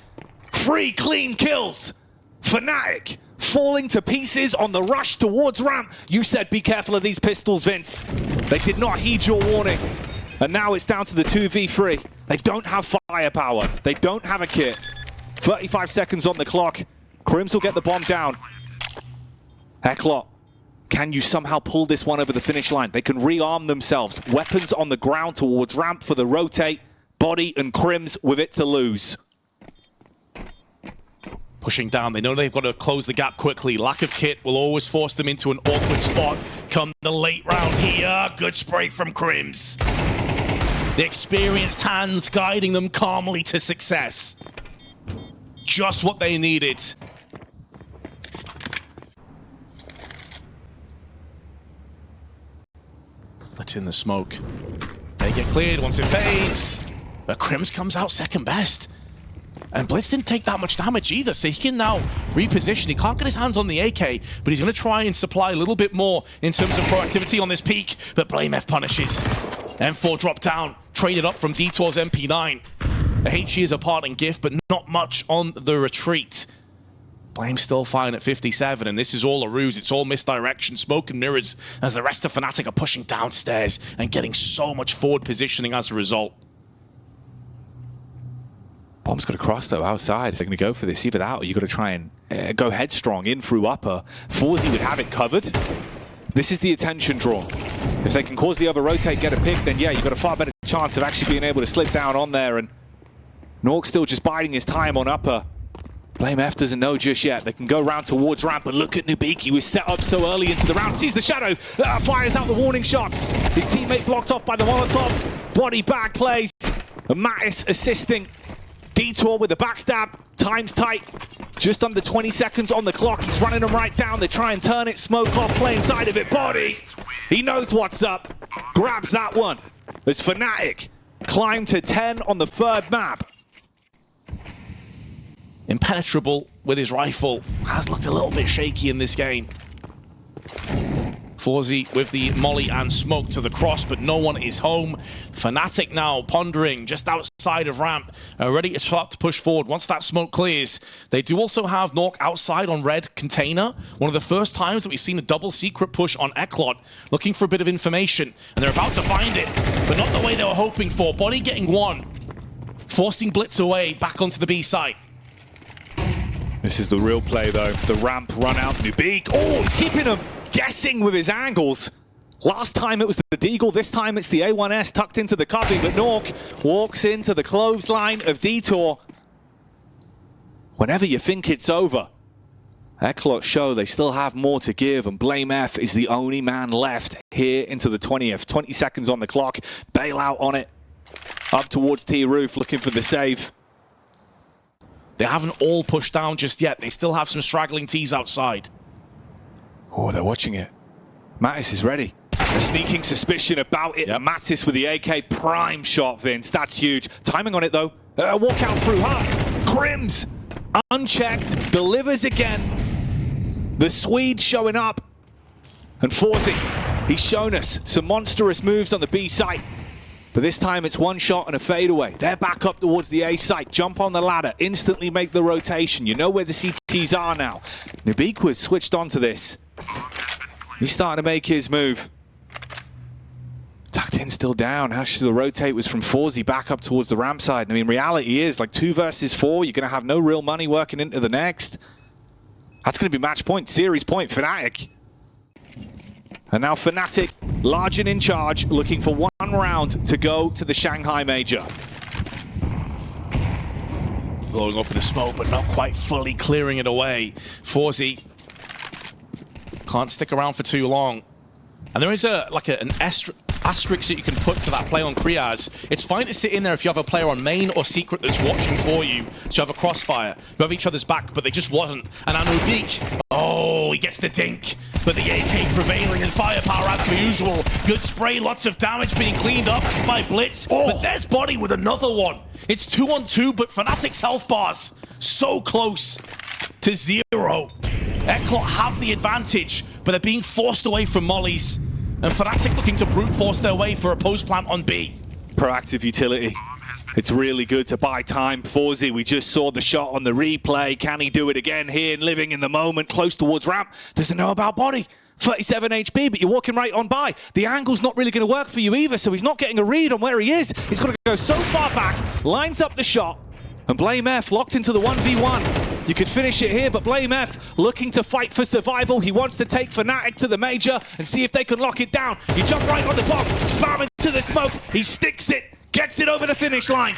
3 clean kills. Fnatic falling to pieces on the rush towards ramp. You said be careful of these pistols, Vince. They did not heed your warning. And now it's down to the 2v3. They don't have firepower. They don't have a kit. 35 seconds on the clock. Crims will get the bomb down. Eclot, can you somehow pull this one over the finish line? They can rearm themselves. Weapons on the ground towards ramp for the rotate. Body and Crims with it to lose. Pushing down, they know they've got to close the gap quickly. Lack of kit will always force them into an awkward spot. Come the late round here. Good spray from Crims. The experienced hands guiding them calmly to success. Just what they needed. Let's in the smoke. They get cleared once it fades. But Crims comes out second best. And Blitz didn't take that much damage either, so he can now reposition. He can't get his hands on the AK, but he's going to try and supply a little bit more in terms of proactivity on this peak. But BlameF punishes. M4 dropped down, traded up from Detour's MP9. The HE is a parting gift, but not much on the retreat. Blame still fine at 57, and this is all a ruse. It's all misdirection, smoke and mirrors, as the rest of Fnatic are pushing downstairs and getting so much forward positioning as a result. Bomb's got to cross, though, outside. They're going to go for this. Either that or you've got to try and go headstrong in through upper. FaZe would have it covered. This is the attention draw. If they can cause the other rotate, get a pick, then yeah, you've got a far better chance of actually being able to slip down on there. And Nuke still just biding his time on upper. BlameF doesn't know just yet. They can go round towards ramp, but look at Nuke. He was set up so early into the round. Sees the shadow, fires out the warning shots. His teammate blocked off by the Molotov. Body bag plays. And Natus assisting. Detour with the backstab. Time's tight. Just under 20 seconds on the clock. He's running them right down. They try and turn it. Smoke off, play inside of it. Body. He knows what's up. Grabs that one. As Fnatic climb to 10 on the third map. Impenetrable with his rifle. Has looked a little bit shaky in this game. FaZe with the molly and smoke to the cross, but no one is home. Fnatic now pondering just outside of ramp, ready to start to push forward once that smoke clears. They do also have Nuke outside on red container. One of the first times that we've seen a double secret push on Eclot, looking for a bit of information, and they're about to find it, but not the way they were hoping for. Body getting one, forcing Blitz away back onto the B site. This is the real play, though. The ramp run out. Nuke. Oh, he's keeping him guessing with his angles. Last time it was the Deagle. This time it's the A1S tucked into the cubby. But Nuke walks into the clothesline of Detour. Whenever you think it's over, Eclot show they still have more to give. And BlameF is the only man left here into the 20th. 20 seconds on the clock. Bailout on it. Up towards T-Roof looking for the save. They haven't all pushed down just yet. They still have some straggling Ts outside. Oh, they're watching it. Natus is ready. A sneaking suspicion about it. Yep. Natus with the AK prime shot, Vince. That's huge. Timing on it, though. Walk out through hard. Crims, unchecked, delivers again. The Swede showing up. And FaZe, he's shown us some monstrous moves on the B site. But this time it's one shot and a fadeaway. They're back up towards the A site. Jump on the ladder, instantly make the rotation. You know where the CTs are now. Nemiga was switched onto this. He's starting to make his move. Tucked in, still down. How should the rotate was from FaZe back up towards the ramp side. I mean, reality is like 2 versus 4. You're going to have no real money working into the next. That's going to be match point, series point, Fnatic. And now Fnatic, large and in charge, looking for 1 round to go to the Shanghai Major. Blowing up in the smoke, but not quite fully clearing it away. FaZe can't stick around for too long. And there is an asterisk that you can put to that play on Kriaz. It's fine to sit in there if you have a player on main or secret that's watching for you. So you have a crossfire. You have each other's back, but they just wasn't. And now Nuke, oh, he gets the dink. But the AK prevailing in firepower as per usual. Good spray, lots of damage being cleaned up by Blitz. Oh. But there's Body with another one. It's 2-on-2, but Fnatic's health bars so close to 0. Eclot have the advantage, but they're being forced away from mollies. And Fnatic looking to brute force their way for a post plant on B. Proactive utility. It's really good to buy time. FaZe, we just saw the shot on the replay. Can he do it again here, living in the moment, close towards ramp? Doesn't know about Body. 37 HP, but you're walking right on by. The angle's not really going to work for you either, so he's not getting a read on where he is. He's got to go so far back, lines up the shot, and Blame F locked into the 1v1. You could finish it here, but Blame F looking to fight for survival. He wants to take Fnatic to the Major and see if they can lock it down. He jumped right on the bomb, spam into the smoke. He sticks it, gets it over the finish line.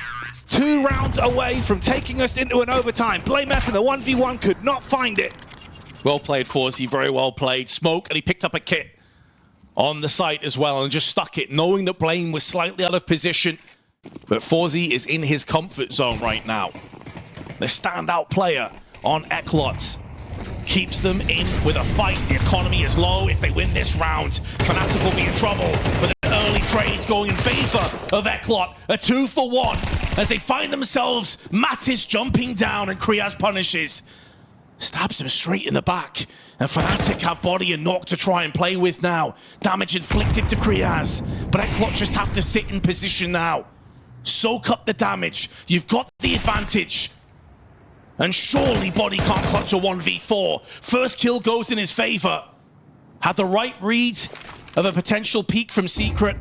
2 rounds away from taking us into an overtime. Blame F in the 1v1 could not find it. Well played, FaZe, very well played. Smoke, and he picked up a kit on the site as well and just stuck it, knowing that Blame was slightly out of position. But FaZe is in his comfort zone right now. The standout player on Eclot keeps them in with a fight. The economy is low. If they win this round, Fnatic will be in trouble. But the early trades going in favor of Eclot. A 2-for-1 as they find themselves. Natus jumping down and Kriaz punishes. Stabs him straight in the back. And Fnatic have Body and Nuke to try and play with now. Damage inflicted to Kriaz. But Eclot just have to sit in position now. Soak up the damage. You've got the advantage. And surely Body can't clutch a 1v4. First kill goes in his favor. Had the right read of a potential peek from Secret.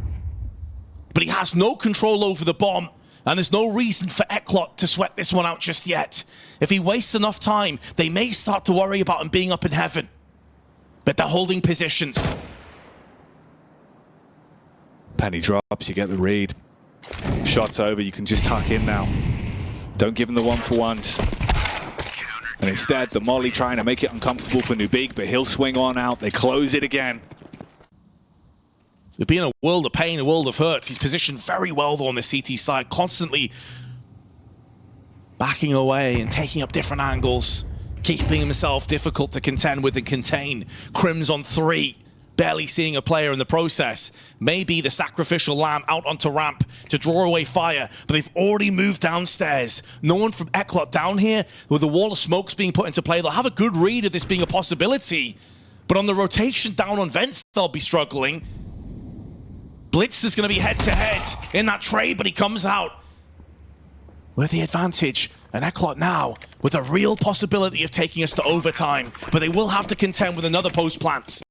But he has no control over the bomb. And there's no reason for Eclot to sweat this one out just yet. If he wastes enough time, they may start to worry about him being up in heaven. But they're holding positions. Penny drops, you get the read. Shot's over, you can just tuck in now. Don't give him the 1-for-1s. And instead, the molly trying to make it uncomfortable for Nubik, but he'll swing on out. They close it again. We've been in a world of pain, a world of hurt. He's positioned very well, though, on the CT side, constantly backing away and taking up different angles, keeping himself difficult to contend with and contain. Crims on 3, barely seeing a player in the process. Maybe the sacrificial lamb out onto ramp to draw away fire, but they've already moved downstairs. No one from Eclot down here, with the wall of smokes being put into play. They'll have a good read of this being a possibility, but on the rotation down on vents, they'll be struggling. Blitz is going to be head-to-head in that trade, but he comes out with the advantage. And Eclot now with a real possibility of taking us to overtime, but they will have to contend with another post plant.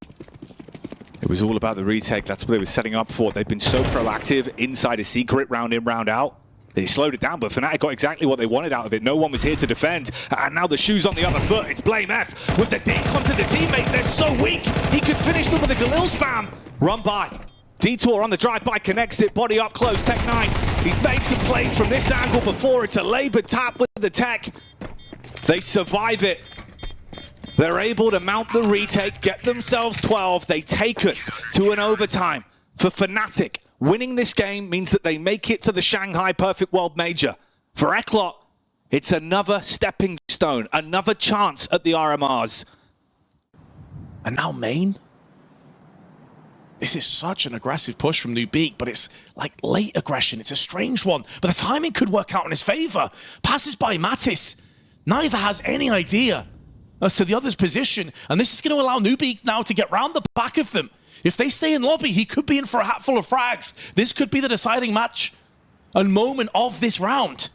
It was all about the retake. That's what they were setting up for. They've been so proactive inside a secret, round in, round out. They slowed it down, but Fnatic got exactly what they wanted out of it. No one was here to defend. And now the shoe's on the other foot. It's Blame F with the dink onto the teammate. They're so weak. He could finish them with a Galil spam. Run by. Detour on the drive-by connects it. Body up close. Tech 9. He's made some plays from this angle before. It's a labored tap with the tech. They survive it. They're able to mount the retake, get themselves 12. They take us to an overtime. For Fnatic, winning this game means that they make it to the Shanghai Perfect World Major. For Eclot, it's another stepping stone, another chance at the RMRs. And now main? This is such an aggressive push from Nuke, but it's like late aggression. It's a strange one, but the timing could work out in his favor. Passes by Mattis. Neither has any idea as to the other's position, and this is going to allow Nuke now to get round the back of them. If they stay in lobby, he could be in for a hatful of frags. This could be the deciding match and moment of this round.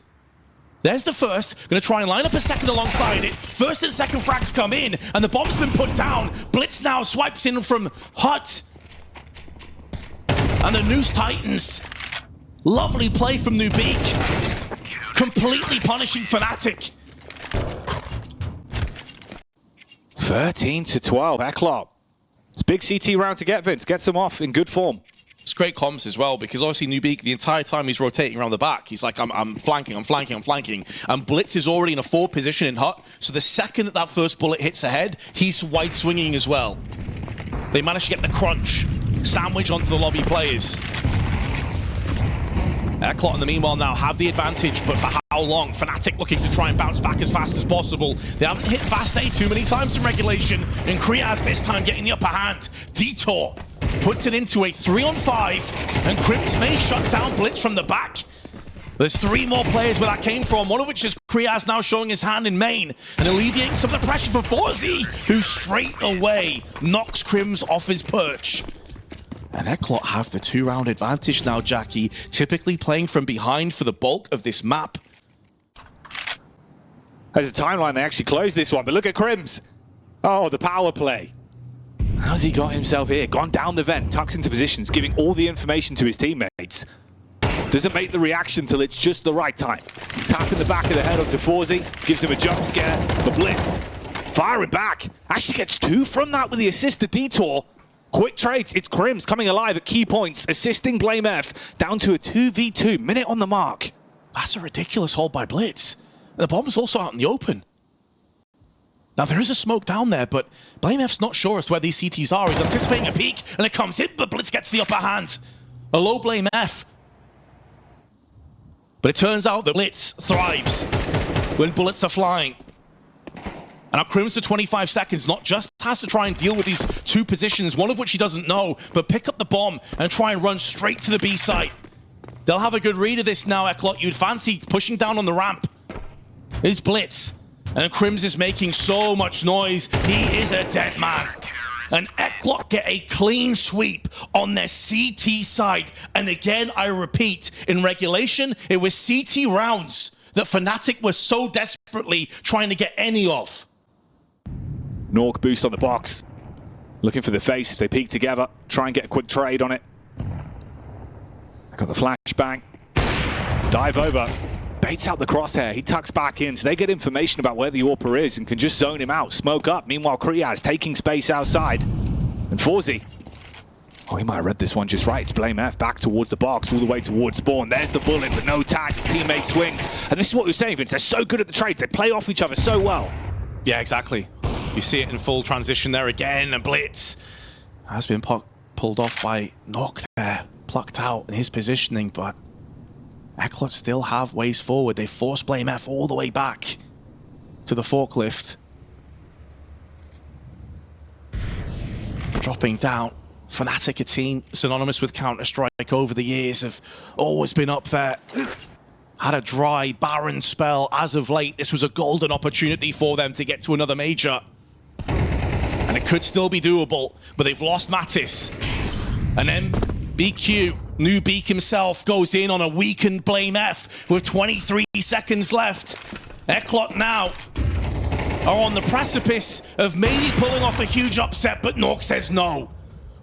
There's the first. Going to try and line up a second alongside it. First and second frags come in, and the bomb's been put down. Blitz now swipes in from Hut. And the Noose Titans. Lovely play from Nuke. Completely punishing Fnatic. 13-12, Eclot. It's a big CT round to get, Vince. Gets them off in good form. It's great comms as well, because obviously Nuke, the entire time he's rotating around the back, he's like, I'm flanking. And Blitz is already in a forward position in Hut, so the second that first bullet hits ahead, he's wide swinging as well. They managed to get the crunch sandwich onto the lobby players. Eclot in the meanwhile now have the advantage, but for how long? Fnatic looking to try and bounce back as fast as possible. They haven't hit Fast A too many times in regulation, and Kriaz this time getting the upper hand. Detour puts it into a 3-on-5, and Crims may shut down Blitz from the back. There's 3 more players where that came from, one of which is Kriaz now showing his hand in main and alleviating some of the pressure for FaZe, who straight away knocks Crims off his perch. And Eclot have the 2-round advantage now, Jackie, typically playing from behind for the bulk of this map. As a timeline, they actually closed this one, but look at Crims. Oh, the power play. How's he got himself here? Gone down the vent, tucks into positions, giving all the information to his teammates. Doesn't make the reaction till it's just the right time. Tapping the back of the head onto FaZe, gives him a jump scare. The Blitz, firing back. Actually gets 2 from that with the assist to Detour. Quick trades, it's Crims coming alive at key points, assisting Blame F down to a 2v2, minute on the mark. That's a ridiculous hold by Blitz. The bomb's also out in the open. Now there is a smoke down there, but Blame F's not sure as to where these CTs are. He's anticipating a peek, and it comes in, but Blitz gets the upper hand. A low Blame F. But it turns out that Blitz thrives when bullets are flying. And now Crims for 25 seconds not just has to try and deal with these 2 positions, one of which he doesn't know, but pick up the bomb and try and run straight to the B site. They'll have a good read of this now, Eclot. You'd fancy pushing down on the ramp. It's Blitz. And Crims is making so much noise. He is a dead man. And Eclot get a clean sweep on their CT side. And again, I repeat, in regulation, it was CT rounds that Fnatic was so desperately trying to get any of. Nuke boost on the box. Looking for the face if they peek together. Try and get a quick trade on it. They got the flashbang. Dive over. Baits out the crosshair. He tucks back in, so they get information about where the AWPer is and can just zone him out. Smoke up. Meanwhile, Kriaz taking space outside. And FaZe. Oh, he might have read this one just right. It's Blame F back towards the box, all the way towards spawn. There's the bullet, but no tag. His teammate swings. And this is what we were saying, Vince. They're so good at the trades. They play off each other so well. Yeah, exactly. You see it in full transition there again, and Blitz has been pulled off by Nuke there, plucked out in his positioning, but Eclot still have ways forward. They force Blame F all the way back to the forklift. Dropping down. Fnatic, a team synonymous with Counter-Strike over the years, have always been up there. Had a dry, barren spell as of late. This was a golden opportunity for them to get to another major. And it could still be doable, but they've lost Mattis. And then BQ, Nuke himself, goes in on a weakened Blame F with 23 seconds left. Eclot now are on the precipice of maybe pulling off a huge upset, but Nuke says no.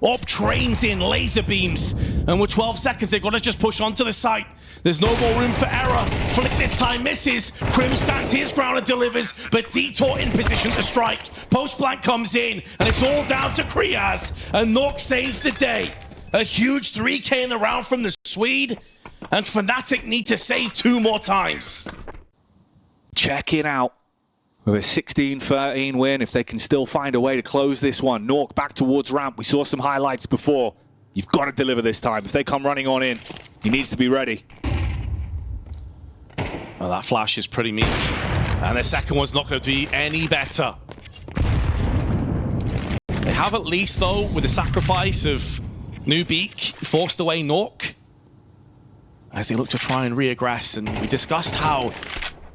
Orb trains in laser beams, and with 12 seconds, they've got to just push onto the site. There's no more room for error. Flick this time misses. Crim stands his ground and delivers, but Detour in position to strike. Post blank comes in, and it's all down to Kriaz, and Nuke saves the day. A huge 3K in the round from the Swede, and Fnatic need to save 2 more times. Check it out. With a 16-13 win, if they can still find a way to close this one. Nuke back towards ramp. We saw some highlights before. You've got to deliver this time. If they come running on in, he needs to be ready. Well, that flash is pretty meek. And the second one's not going to be any better. They have at least, though, with the sacrifice of Nuke forced away Nuke as they look to try and reaggress, and we discussed how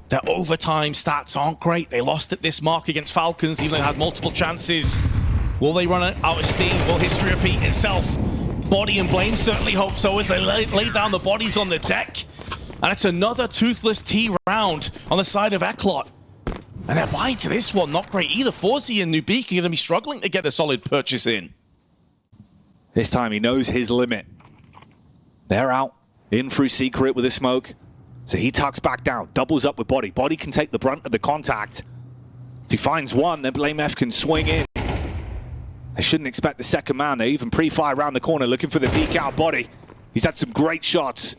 their overtime stats aren't great. They lost at this mark against Falcons, even though they had multiple chances. Will they run out of steam? Will history repeat itself? Body and Blame certainly hope so as they lay down the bodies on the deck. And it's another toothless T round on the side of Eclot. And they're buying to this one, not great either. FaZe and Nuke are going to be struggling to get a solid purchase in. This time he knows his limit. They're out, in through Secret with a smoke. So he tucks back down, doubles up with Body. Body can take the brunt of the contact. If he finds one, then BlameF can swing in. They shouldn't expect the second man. They even pre-fire around the corner looking for the peek out Body. He's had some great shots.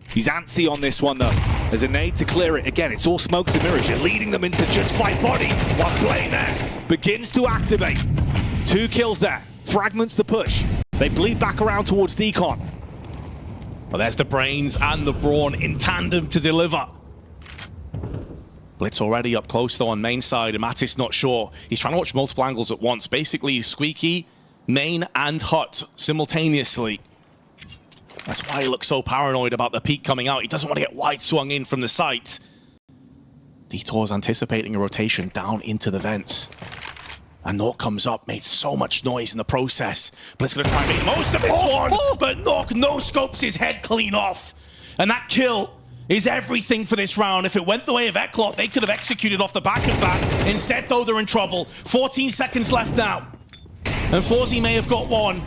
He's antsy on this one though. There's a nade to clear it. Again, it's all smokes and mirrors. You're leading them into just fight Body while BlameF begins to activate. 2 kills there. Fragments the push. They bleed back around towards Decon. Well, there's the brains and the brawn in tandem to deliver. Blitz already up close though on main side, and Natus not sure. He's trying to watch multiple angles at once. Basically, Squeaky, main, and Hut simultaneously. That's why he looks so paranoid about the peak coming out. He doesn't want to get wide swung in from the site. Detour's anticipating a rotation down into the vents. And Nuke comes up, made so much noise in the process. Blitz gonna try and make most of this one, but Nuke no-scopes his head clean off. And that kill is everything for this round. If it went the way of Eclot, they could have executed off the back of that. Instead, though, they're in trouble. 14 seconds left now. And FaZe may have got one,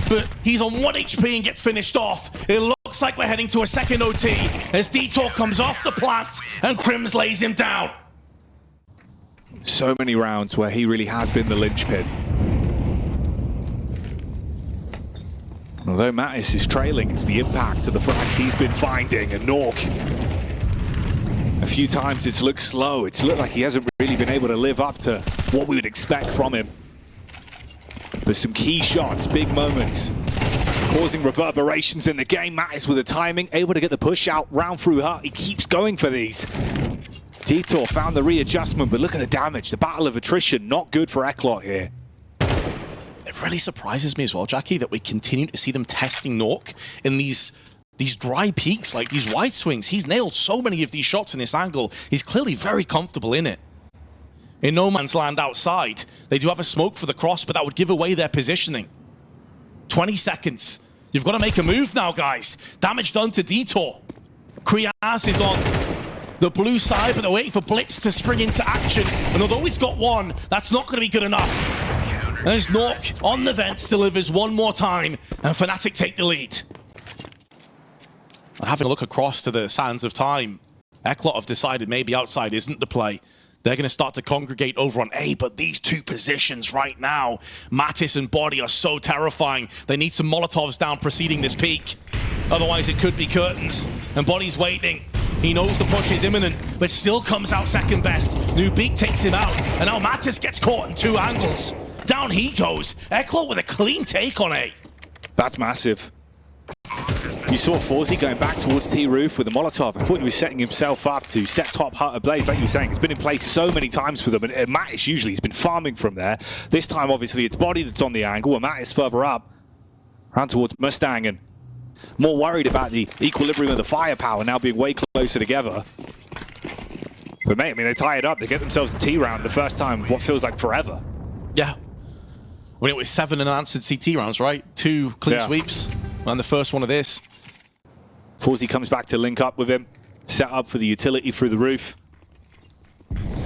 but he's on 1 HP and gets finished off. It looks like we're heading to a second OT as Detour comes off the plant and Crims lays him down. So many rounds where he really has been the linchpin. Although Natus is trailing, it's the impact of the frags he's been finding, and Nuke. A few times it's looked slow. It's looked like he hasn't really been able to live up to what we would expect from him. There's some key shots, big moments, causing reverberations in the game. Natus with the timing, able to get the push out round through Hut. He keeps going for these. Detour found the readjustment, but look at the damage. The battle of attrition, not good for Eclot here. It really surprises me as well, Jackie, that we continue to see them testing Nuke in these dry peaks, like these wide swings. He's nailed so many of these shots in this angle. He's clearly very comfortable in it. In no man's land outside, they do have a smoke for the cross, but that would give away their positioning. 20 seconds. You've got to make a move now, guys. Damage done to Detour. Kriaz is on the blue side, but they're waiting for Blitz to spring into action. And although he's got one, that's not going to be good enough. And as Nuke on the vents delivers one more time, and Fnatic take the lead. Having a look across to the sands of time, Eclot have decided maybe outside isn't the play. They're going to start to congregate over on A, but these two positions right now, Natus and Body, are so terrifying. They need some Molotovs down preceding this peak. Otherwise, it could be curtains. And Body's waiting. He knows the push is imminent, but still comes out second best. Nuke takes him out, and now Natus gets caught in 2 angles. Down he goes. Eclot with a clean take on A. That's massive. You saw FaZe going back towards T-Roof with a Molotov. I thought he was setting himself up to set top Hut ablaze, like you were saying. It's been in place so many times for them, and Natus usually has been farming from there. This time, obviously, it's Body that's on the angle, and Natus further up, around towards Mustang, and more worried about the equilibrium of the firepower now being way closer together. But mate, I mean, they tie it up. They get themselves the T-round the first time, what feels like forever. Yeah. I mean, it was 7 unanswered CT rounds, right? 2 clean sweeps, and the first one of this. FaZe comes back to link up with him, set up for the utility through the roof.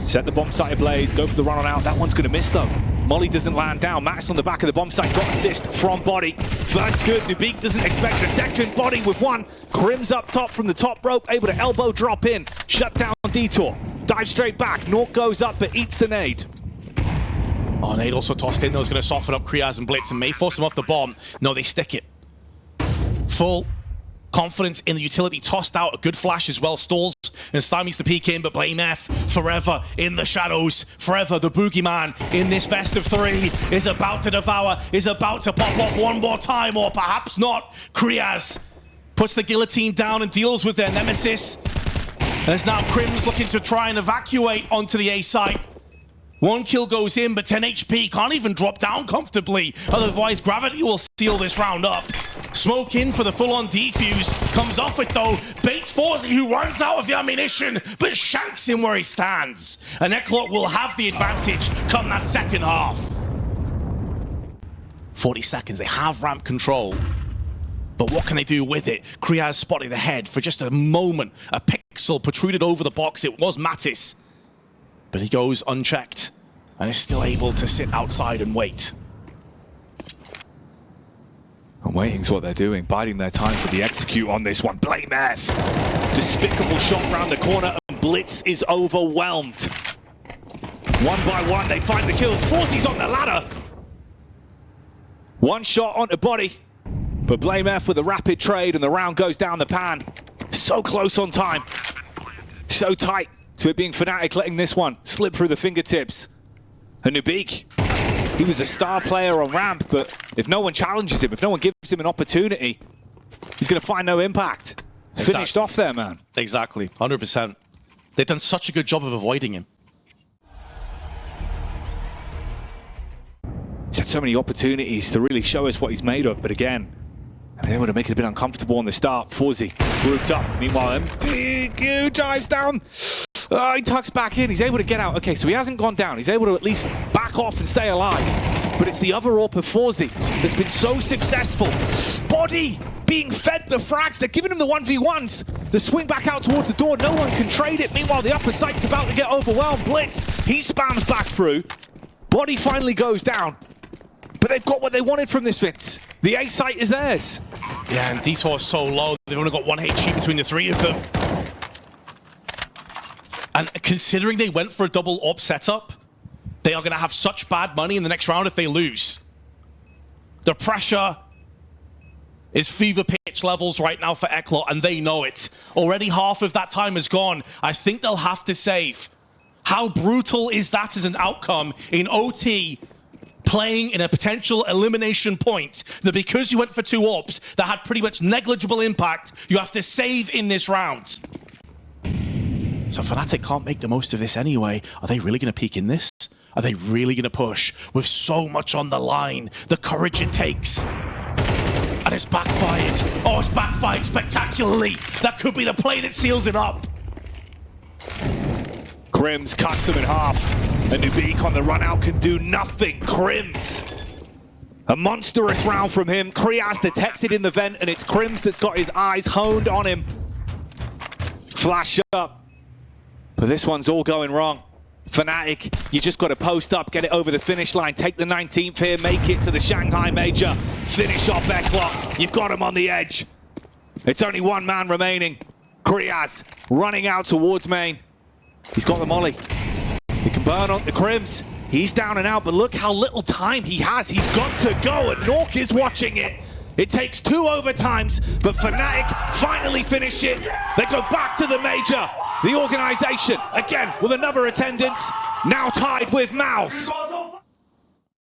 Set the bomb site ablaze, go for the run on out. That one's going to miss though. Molly doesn't land down. Natus on the back of the bomb site, got assist from Body. First good, Nuke doesn't expect a second. Body with one. Crims up top from the top rope, able to elbow drop in. Shut down Detour. Dive straight back. Nuke goes up but eats the nade. Oh, nade also tossed in. That was going to soften up Kriaz and Blitz and may force them off the bomb. No, they stick it. Full confidence in the utility, tossed out a good flash as well, stalls and stymies the peek in, but BlameF forever in the shadows, forever the boogeyman in this best of 3 is about to devour, is about to pop off one more time, or perhaps not. Kriaz puts the guillotine down and deals with their nemesis. There's now Crims looking to try and evacuate onto the A site. 1 kill goes in, but 10 HP, can't even drop down comfortably, otherwise gravity will seal this round up. Smoke in for the full-on defuse. Comes off it though. Baits FaZe, who runs out of the ammunition, but shanks him where he stands. And Eclot will have the advantage come that second half. 40 seconds, they have ramp control. But what can they do with it? Kriaz spotted the head for just a moment. A pixel protruded over the box. It was Natus. But he goes unchecked and is still able to sit outside and wait. And waiting's what they're doing, biding their time for the execute on this one. Blame F. Despicable shot round the corner, and Blitz is overwhelmed. One by one, they find the kills. FaZe's on the ladder. One shot onto body, but Blame F with a rapid trade, and the round goes down the pan. So close on time. So tight to it being Fnatic letting this one slip through the fingertips. And Nuke, he was a star player on ramp, but if no one challenges him, if no one gives him an opportunity, he's going to find no impact. Exactly. Finished off there, man. Exactly, 100%. They've done such a good job of avoiding him. He's had so many opportunities to really show us what he's made of, but again, they would have made it a bit uncomfortable on the start. FaZe grouped up. Meanwhile, Big dives down. He tucks back in. He's able to get out. Okay, so he hasn't gone down. He's able to at least back off and stay alive. But it's the other AWP of FaZe that's been so successful. Body being fed the frags. They're giving him the 1v1s. The swing back out towards the door. No one can trade it. Meanwhile, the upper site's about to get overwhelmed. Blitz, he spams back through. Body finally goes down. But they've got what they wanted from this, Vince. The A site is theirs. Yeah, and Detour's so low. They've only got one HG between the three of them. And considering they went for a double AWP setup, they are going to have such bad money in the next round if they lose. The pressure is fever pitch levels right now for Eclot, and they know it. Already half of that time is gone. I think they'll have to save. How brutal is that as an outcome in OT, playing in a potential elimination point, that because you went for two AWPs that had pretty much negligible impact, you have to save in this round. So Fnatic can't make the most of this anyway. Are they really going to peek in this? Are they really going to push with so much on the line? The courage it takes. And it's backfired. Oh, it's backfired spectacularly. That could be the play that seals it up. Crims cuts him in half. And Nuke on the run out can do nothing. Crims. A monstrous round from him. Kriaz detected in the vent, and it's Crims that's got his eyes honed on him. Flash up. But this one's all going wrong. Fnatic, you just got to post up, get it over the finish line, take the 19th here, make it to the Shanghai Major, finish off Eclot. You've got him on the edge. It's only one man remaining. Kriaz running out towards main. He's got the molly. He can burn on the Crims. He's down and out, but look how little time he has. He's got to go, and Nuke is watching it. It takes 2 overtimes, but Fnatic finally finish it. They go back to the Major. The organization, again, with another attendance, now tied with MOUZ.